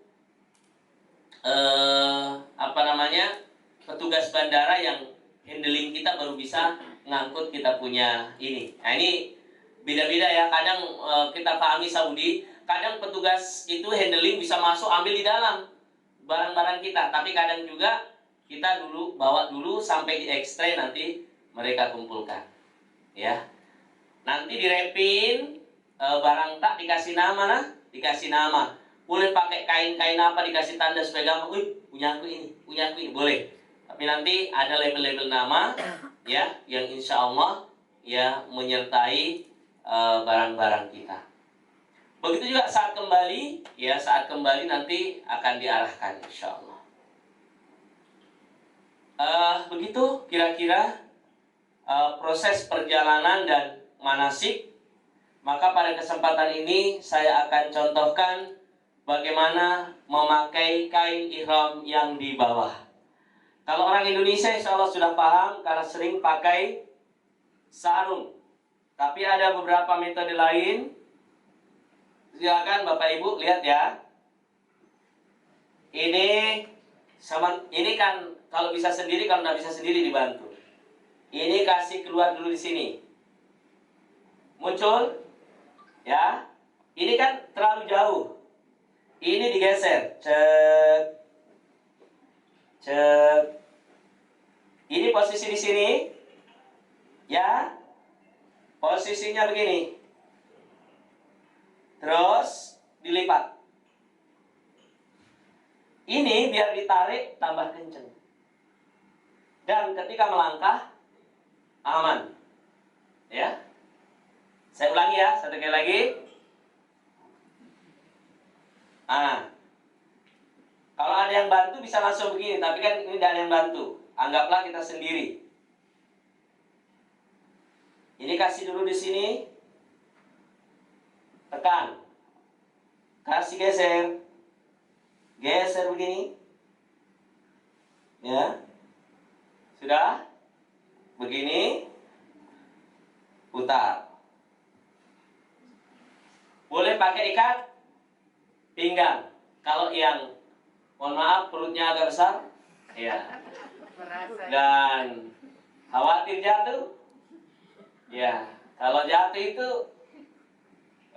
petugas bandara yang handling kita baru bisa ngangkut kita punya ini. Nah ini beda-beda ya. Kadang kita pahami Saudi, kadang petugas itu handling bisa masuk ambil di dalam barang-barang kita. Tapi kadang juga kita bawa dulu sampai di X-ray, nanti mereka kumpulkan. Ya. Nanti direpin barang tak dikasih nama dikasih nama. Boleh pakai kain-kain apa dikasih tanda supaya gampang. Wih, punya aku ini, boleh. Tapi nanti ada label-label nama ya yang insya Allah ya menyertai barang-barang kita. Begitu juga saat kembali nanti akan diarahkan insya Allah. Begitu kira-kira proses perjalanan dan manasik. Maka pada kesempatan ini saya akan contohkan bagaimana memakai kain ihram yang di bawah. Kalau orang Indonesia insya Allah sudah paham karena sering pakai sarung. Tapi ada beberapa metode lain. Silakan Bapak Ibu lihat ya. Ini kan kalau bisa sendiri, kalau tidak bisa sendiri dibantu. Ini kasih keluar dulu di sini. Muncul. Ya. Ini kan terlalu jauh. Ini digeser. Cek. Ini posisi di sini. Ya. Posisinya begini. Terus dilipat. Ini biar ditarik tambah kenceng. Dan ketika melangkah aman. Ya. Saya ulangi ya, satu kali lagi. Kalau ada yang bantu bisa langsung begini, tapi kan ini tidak ada yang bantu. Anggaplah kita sendiri. Ini kasih dulu di sini. Tekan. Kasih geser. Geser begini. Ya. Sudah? Begini. Putar. Boleh pakai ikat pinggang. Kalau yang mohon maaf perutnya agak besar, ya. Dan khawatir jatuh, ya. Kalau jatuh itu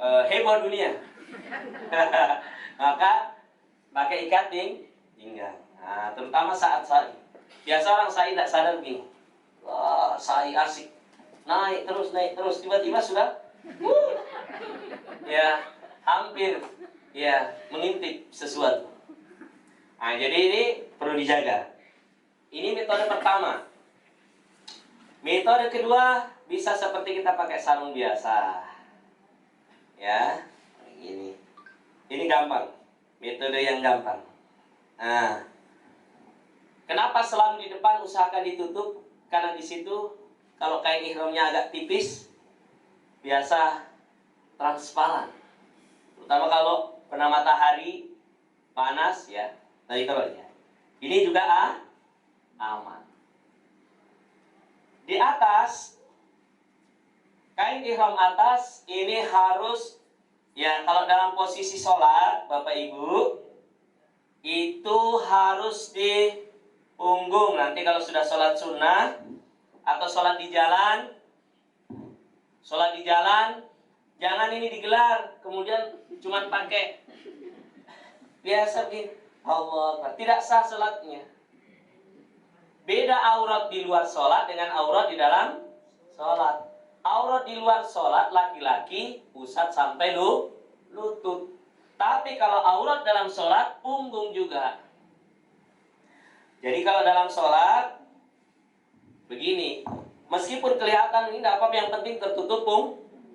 heboh dunia. Maka pakai ikat pinggang. Nah, terutama saat sa'i. Biasa orang sa'i tidak sadar begini. Wah, sa'i asik. Naik terus, tiba-tiba sudah ya hampir ya mengintip sesuatu. Nah, jadi ini perlu dijaga. Ini metode pertama. Metode kedua bisa seperti kita pakai sarung biasa. Ya, ini. Ini gampang. Metode yang gampang. Nah, kenapa selalu di depan usahakan ditutup? Karena di situ kalau kain ihramnya agak tipis, biasa transparan. Terutama kalau kena matahari panas ya. Tadi kalau ya. Ini juga aman. Di atas kain ihram atas ini harus ya, kalau dalam posisi sholat Bapak Ibu itu harus di punggung. Nanti kalau sudah sholat sunnah atau sholat di jalan jangan ini digelar kemudian cuma pakai biasa begini. Allah, tidak sah sholatnya. Beda aurat di luar sholat dengan aurat di dalam sholat. Aurat di luar sholat laki-laki pusat sampai lutut. Tapi kalau aurat dalam sholat punggung juga. Jadi kalau dalam sholat begini, meskipun kelihatan ini tidak apa-apa, yang penting tertutup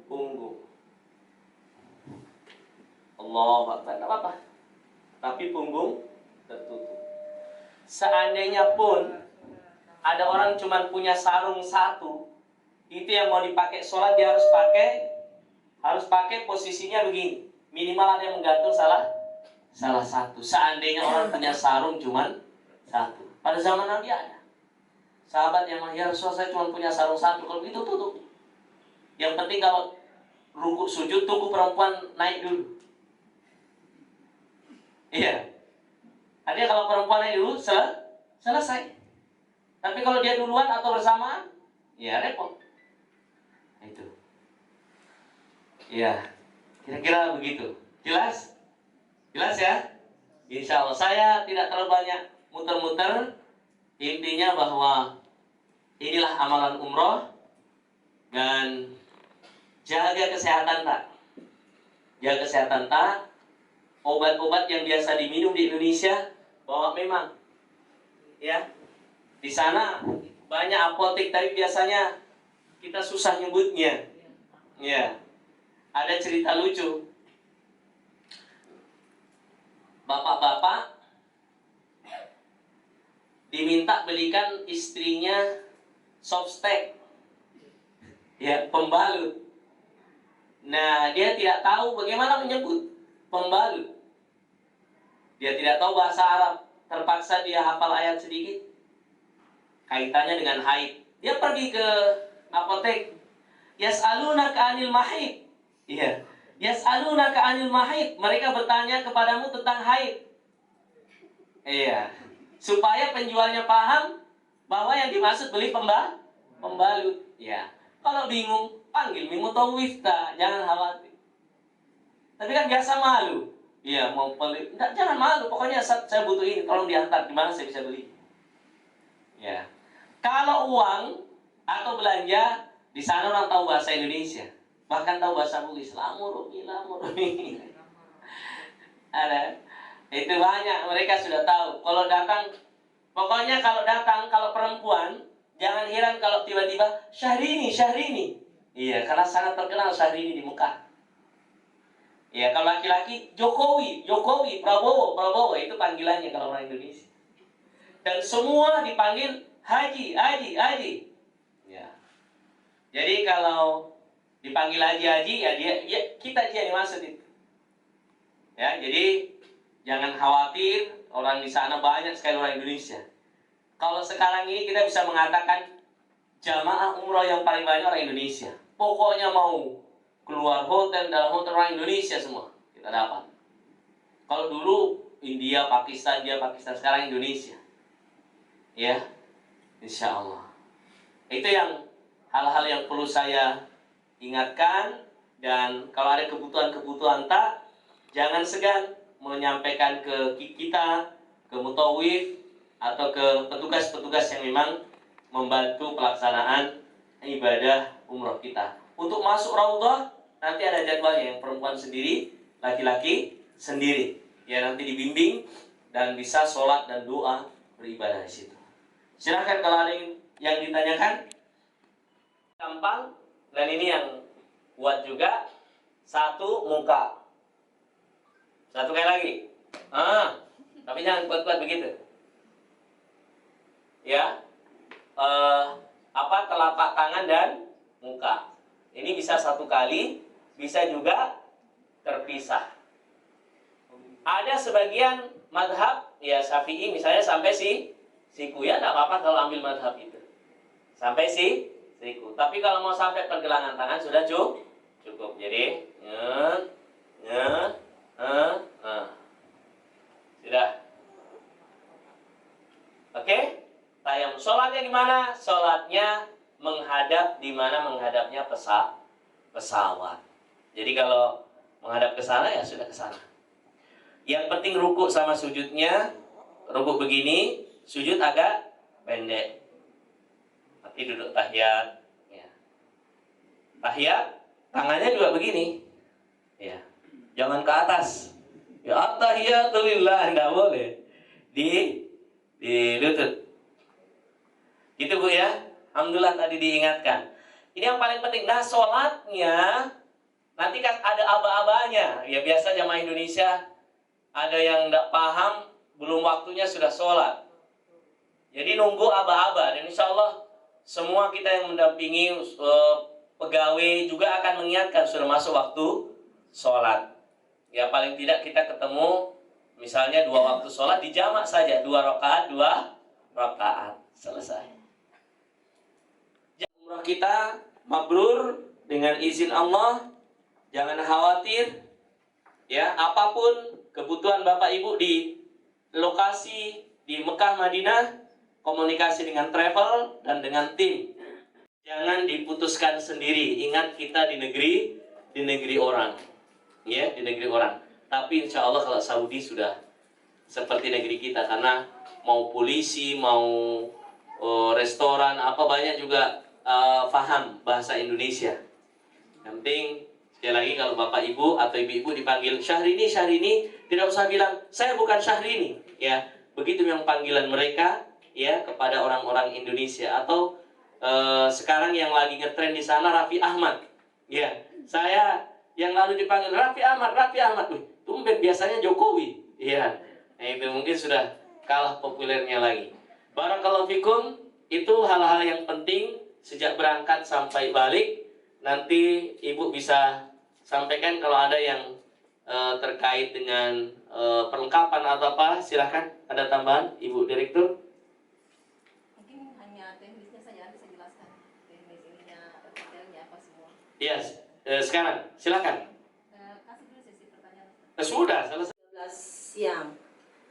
punggung. Allah Akbar, tidak apa-apa. Tapi punggung tertutup. Seandainya pun ada orang cuma punya sarung satu, itu yang mau dipakai sholat, dia harus pakai posisinya begini. Minimal ada yang menggantung salah satu. Seandainya orang punya sarung cuma satu. Pada zaman Nabi ada sahabat yang ya Rasulullah, saya cuma punya sarung satu. Kalau begitu tutup. Yang penting kalau rukuk sujud tunggu perempuan naik dulu. Iya. Artinya kalau perempuan naik dulu selesai. Tapi kalau dia duluan atau bersamaan, ya repot. Itu. Ya, kira-kira begitu. Jelas? Jelas ya? Insya Allah. Saya tidak terlalu banyak muter-muter. Intinya bahwa inilah amalan umroh. Dan jaga kesehatan tak. Jaga kesehatan tak. Obat-obat yang biasa diminum di Indonesia, bahwa memang ya di sana banyak apotek, tapi biasanya kita susah nyebutnya. Ya, ada cerita lucu. Bapak-bapak diminta belikan istrinya softtek, ya, pembalut. Nah, dia tidak tahu bagaimana menyebut pembalut. Dia tidak tahu bahasa Arab. Terpaksa dia hafal ayat sedikit kaitannya dengan haid. Dia pergi ke apotek. Yas'alunaka 'anil mahid. Iya. Yas'alunaka 'anil mahid. Mereka bertanya kepadamu tentang haid. Iya. Supaya penjualnya paham bahwa yang dimaksud beli pembalut. Ya. Kalau bingung, panggil mimutawifta, jangan khawatir. Tapi kan biasa malu. Iya, mau beli. Enggak, jangan malu. Pokoknya saya butuh ini, tolong diantar. Di mana saya bisa beli? Ya. Kalau uang atau belanja, di sana orang tahu bahasa Indonesia. Bahkan tahu bahasa Bugis. Lamurumi. Ada. Itu banyak, mereka sudah tahu. Kalau datang, pokoknya kalau perempuan, jangan heran kalau tiba-tiba Syahrini. Iya, karena sangat terkenal Syahrini di Mekah. Ya, kalau laki-laki Jokowi, Prabowo, itu panggilannya kalau orang Indonesia. Dan semua dipanggil Haji. Ya. Jadi kalau dipanggil Haji, ya kita yang dimaksud itu. Ya, jadi jangan khawatir, orang di sana banyak sekali orang Indonesia. Kalau sekarang ini kita bisa mengatakan jamaah umroh yang paling banyak orang Indonesia. Pokoknya mau keluar hotel, dalam hotel orang Indonesia semua kita dapat. Kalau dulu India, Pakistan, sekarang Indonesia. Ya, insya Allah. Itu yang hal-hal yang perlu saya ingatkan. Dan kalau ada kebutuhan tak, jangan segan menyampaikan ke kita, ke mutawif, atau ke petugas-petugas yang memang membantu pelaksanaan ibadah umroh kita. Untuk masuk raudhah nanti ada jadwalnya, yang perempuan sendiri, laki-laki sendiri. Ya, nanti dibimbing dan bisa sholat dan doa beribadah di situ. Silahkan kalau ada yang ditanyakan. Gampang, dan ini yang buat juga. Satu, muka. Satu kali lagi. Tapi jangan kuat-kuat begitu. Ya, telapak tangan dan muka. Ini bisa satu kali, bisa juga terpisah. Ada sebagian madhab, ya Syafi'i misalnya sampai siku, ya tidak apa-apa kalau ambil madhab itu. Sampai siku. Tapi kalau mau sampai pergelangan tangan sudah cukup. Jadi, sudah. Oke? Tayam. Sholatnya di mana? Sholatnya menghadap di mana menghadapnya pesawat. Jadi kalau menghadap ke sana ya sudah ke sana. Yang penting rukuk sama sujudnya, rukuk begini, sujud agak pendek. Tapi duduk tahiyat, ya. Tahiyat tangannya juga begini. Ya. Jangan ke atas. Ya at-tahiyatu lillah, enggak boleh. di lutut. Gitu Bu ya. Alhamdulillah tadi diingatkan. Ini yang paling penting. Nah, sholatnya nanti kan ada aba-abanya. Ya biasa jamaah Indonesia ada yang tidak paham, belum waktunya sudah sholat. Jadi nunggu aba-aba. Dan insya Allah semua kita yang mendampingi pegawai juga akan mengingatkan sudah masuk waktu sholat. Ya paling tidak kita ketemu misalnya 2 waktu sholat dijamak saja, 2 rakaat, 2 rakaat, selesai. Umrah kita mabrur dengan izin Allah. Jangan khawatir. Ya, apapun kebutuhan Bapak Ibu di lokasi di Mekah Madinah, komunikasi dengan travel dan dengan tim. Jangan diputuskan sendiri. Ingat kita di negeri orang. Ya, di negeri orang. Tapi insya Allah kalau Saudi sudah seperti negeri kita, karena mau polisi, mau restoran, apa banyak juga paham bahasa Indonesia. Yang penting sekali lagi kalau Bapak Ibu atau Ibu-ibu dipanggil Syahrini, tidak usah bilang saya bukan Syahrini, ya. Begitu yang panggilan mereka, ya, kepada orang-orang Indonesia. Atau sekarang yang lagi ngetren di sana Raffi Ahmad, ya. Saya yang lalu dipanggil Raffi Ahmad. Tumben biasanya Jokowi, ya. Nah, itu mungkin sudah kalah populernya lagi. Barakallahu fikum, itu hal-hal yang penting. Sejak berangkat sampai balik, nanti Ibu bisa sampaikan kalau ada yang terkait dengan perlengkapan atau apa, silahkan. Ada tambahan, Ibu Direktur? Mungkin hanya teknisnya saja bisa jelaskan. Teknis ininya, hotelnya apa semua. Iya, sekarang silakan. Kasih dulu sesi pertanyaan. Sudah selesai. 12 siang.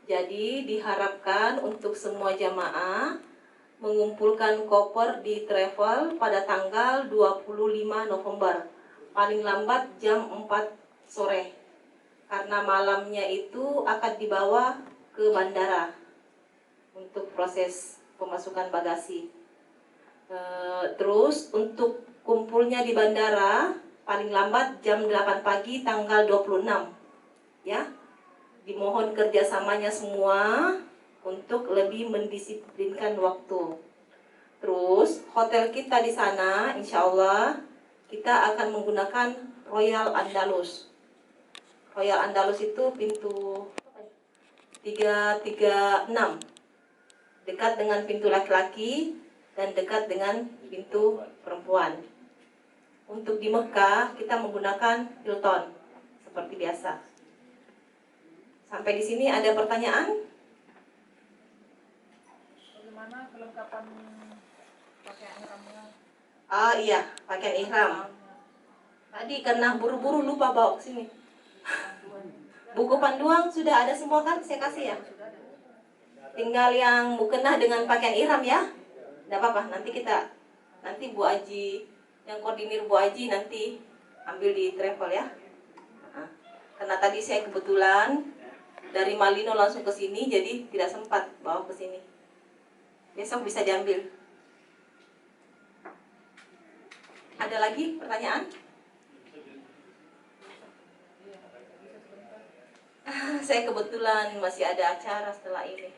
Jadi diharapkan untuk semua jamaah mengumpulkan koper di travel pada tanggal 25 November. Paling lambat jam 4 sore. Karena malamnya itu akan dibawa ke bandara untuk proses pemasukan bagasi. Terus untuk kumpulnya di bandara paling lambat jam 8 pagi tanggal 26. Ya. Dimohon kerjasamanya semua untuk lebih mendisiplinkan waktu. Terus hotel kita di sana, insya Allah kita akan menggunakan Royal Andalus. Royal Andalus itu pintu 336, dekat dengan pintu laki-laki dan dekat dengan pintu perempuan. Untuk di Mekah kita menggunakan Hilton seperti biasa. Sampai di sini ada pertanyaan? Bagaimana kelengkapan pakaian ihramnya? Iya, pakaian ihram. Tadi karena buru-buru lupa bawa ke sini. Buku panduan sudah ada semua kan? Saya kasih ya. Tinggal yang mukena dengan pakaian ihram ya. Tidak apa-apa, nanti Bu Aji, yang koordinir Bu Aji nanti ambil di travel ya. Karena tadi saya kebetulan dari Malino langsung ke sini, jadi tidak sempat bawa ke sini. Besok bisa diambil. Ada lagi pertanyaan? Saya kebetulan masih ada acara setelah ini.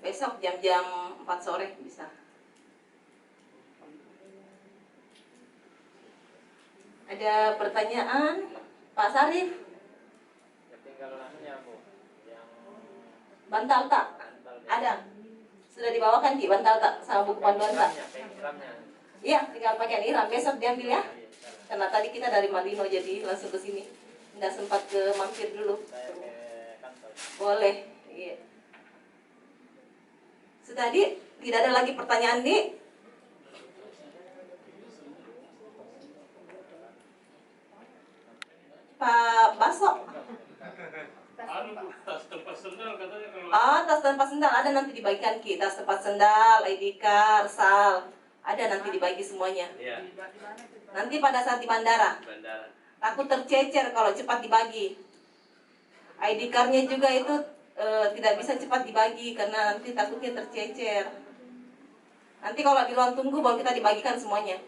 Besok jam-jam 4 sore bisa. Ada pertanyaan? Pak Sarif? Bantal tak? Ada. Sudah dibawakan Ki bantal tak sama buku panduan tak? Iya, tinggal pakaian ihram besok diambil ya. Karena tadi kita dari Malino jadi langsung ke sini. Nggak sempat ke mampir dulu. Boleh. Iya. Sudah Di? Tidak ada lagi pertanyaan Di? Pak Baso? Tas tempat sendal katanya kalau Tas tempat sendal ada nanti dibagikan Ki. Tas tempat sendal, ID card, sal, ada nanti dibagi semuanya. Iya. Nanti pada saat di bandara. Takut tercecer kalau cepat dibagi. ID card-nya juga itu tidak bisa cepat dibagi karena nanti takutnya tercecer. Nanti kalau di ruang tunggu baru kita dibagikan semuanya.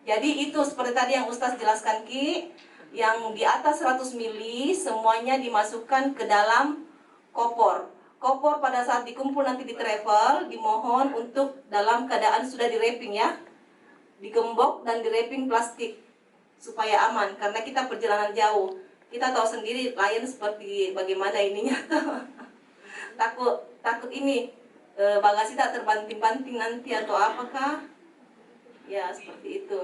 Jadi itu seperti tadi yang Ustaz jelaskan Ki, yang di atas 100 mili semuanya dimasukkan ke dalam kopor. Kopor pada saat dikumpul nanti di travel, dimohon untuk dalam keadaan sudah di wrapping ya, digembok dan di wrapping plastik supaya aman, karena kita perjalanan jauh. Kita tahu sendiri lion seperti bagaimana ininya. takut ini bagasi tak terbanting-banting nanti atau apakah ya, seperti itu.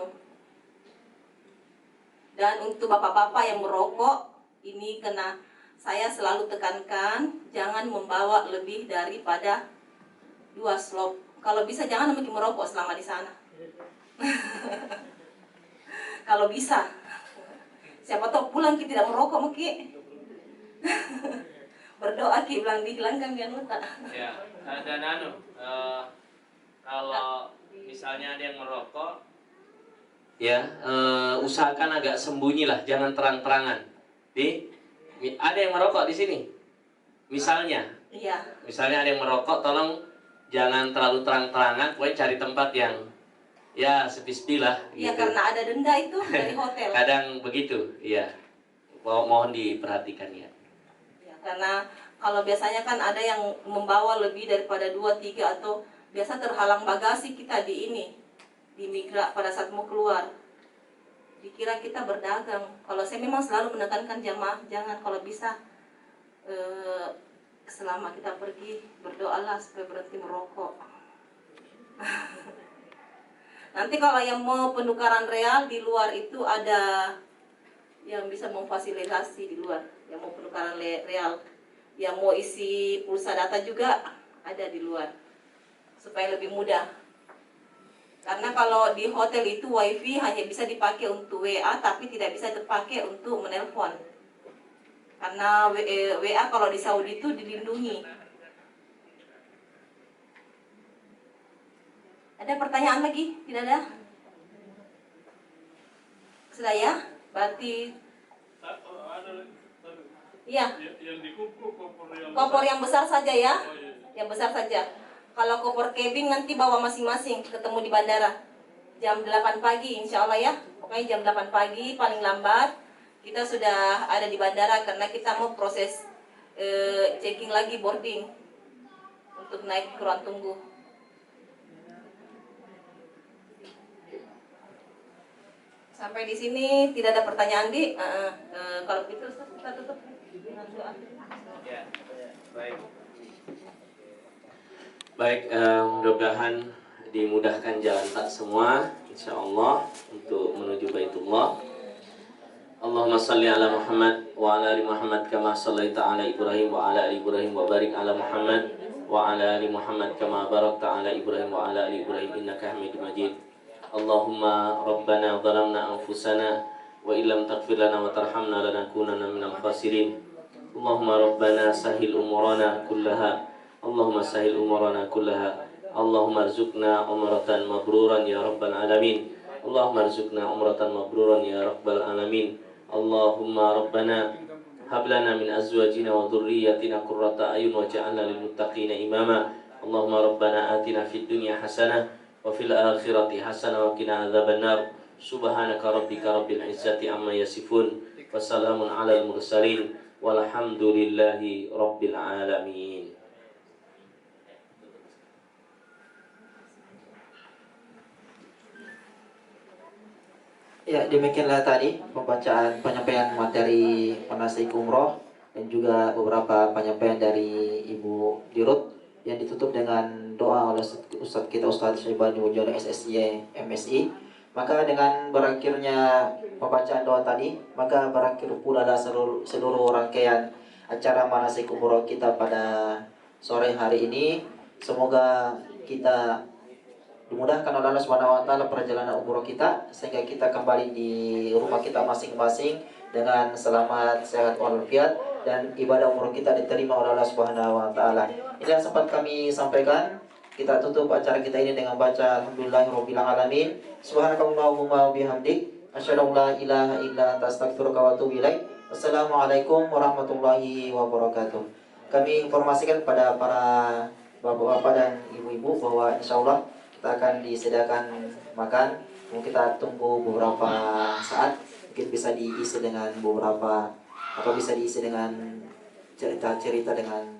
Dan untuk bapak-bapak yang merokok, ini kena saya selalu tekankan, jangan membawa lebih daripada 2 slop. Kalau bisa jangan mungkin merokok selama di sana. Kalau bisa. Siapa tahu pulang kita tidak merokok mungkin. Berdoa ki bilang dihilangkan biar muta. Ya, dan kalau misalnya ada yang merokok, ya usahakan agak sembunyi lah, jangan terang-terangan. Ada yang merokok di sini, misalnya. Iya. Misalnya ada yang merokok, tolong jangan terlalu terang-terangan, pokoknya cari tempat yang ya sepi-sepi lah. Iya, gitu. karena ada denda itu dari hotel. Kadang begitu, iya. Mohon diperhatikan ya. Ya, karena kalau biasanya kan ada yang membawa lebih daripada 2, 3 atau biasa terhalang bagasi kita di migra pada saat mau keluar. Dikira kita berdagang. Kalau saya memang selalu menekankan jamaah jangan, kalau bisa selama kita pergi berdoalah supaya berhenti merokok. Nanti kalau yang mau penukaran real di luar itu ada yang bisa memfasilitasi di luar, yang mau penukaran real, yang mau isi pulsa data juga ada di luar supaya lebih mudah. Karena kalau di hotel itu wifi hanya bisa dipakai untuk WA tapi tidak bisa dipakai untuk menelpon. Karena WA kalau di Saudi itu dilindungi. Ada pertanyaan lagi? Tidak ada? Sudah ya? Berarti iya. Yang dikumpul Kopor yang besar saja ya? Yang besar saja. Kalau kopor cabin nanti bawa masing-masing, ketemu di bandara jam 8 pagi insya Allah ya. Pokoknya jam 8 pagi paling lambat kita sudah ada di bandara, karena kita mau proses checking lagi boarding untuk naik ke ruang tunggu. Sampai di sini tidak ada pertanyaan di. Kalau begitu kita tutup dengan doa. Ya, baik. Baik, mudah-mudahan dimudahkan jalan tak semua, insya Allah, untuk menuju Baitullah. Allahumma salli ala Muhammad wa ala ali Muhammad kama sallaita ala Ibrahim wa ala ali Ibrahim wa barik ala Muhammad wa ala ali Muhammad kama barakta ala Ibrahim wa ala ali Ibrahim innaka Hamidum Majid. Allahumma rabbana zalamna anfusana wa illam taghfir lana wa tarhamna lanakunanna minal khasirin. Allahumma rabbana sahil umurana kullaha. Allahumma sahil umurana kullaha. Allahumma arzuqna umratan mabruran ya rabbal alamin. Allahumma arzuqna umratan mabruran ya rabbal alamin. Allahumma rabbana hab lana min azwajina wa dhurriyyatina qurrata ayun waj'alna lil muttaqina imama. Allahumma rabbana atina fid dunya hasanah wa fil akhirati hasanah wa qina adzabannar. Subhanaka rabbika rabbil izzati amma yasifun wa salamun alal mursalin walhamdulillahi rabbil alamin. Ya, demikianlah tadi penyampaian materi manasik umroh dan juga beberapa penyampaian dari Ibu Dirut yang ditutup dengan doa oleh Ustadz kita Ustadz Syibani Wujono SSY MSI. Maka dengan berakhirnya pembacaan doa tadi, maka berakhir pula seluruh rangkaian acara manasik umroh kita pada sore hari ini. Semoga kita dimudahkan oleh Allah Subhanahu wa taala perjalanan umroh kita sehingga kita kembali di rumah kita masing-masing dengan selamat, sehat walafiat, dan ibadah umroh kita diterima oleh Allah Subhanahu wa taala. Ini yang sempat kami sampaikan. Kita tutup acara kita ini dengan baca alhamdulillahirabbil alamin. Subhanakallahumma wa bihamdik asyhadu an la ilaha illa anta astaghfiruka wa atubu ilaik. Wassalamualaikum warahmatullahi wabarakatuh. Kami informasikan kepada para bapak-bapak dan ibu-ibu bahwa insyaallah kita akan disediakan makan. Mungkin kita tunggu beberapa saat, mungkin bisa diisi dengan beberapa atau bisa diisi dengan cerita-cerita dengan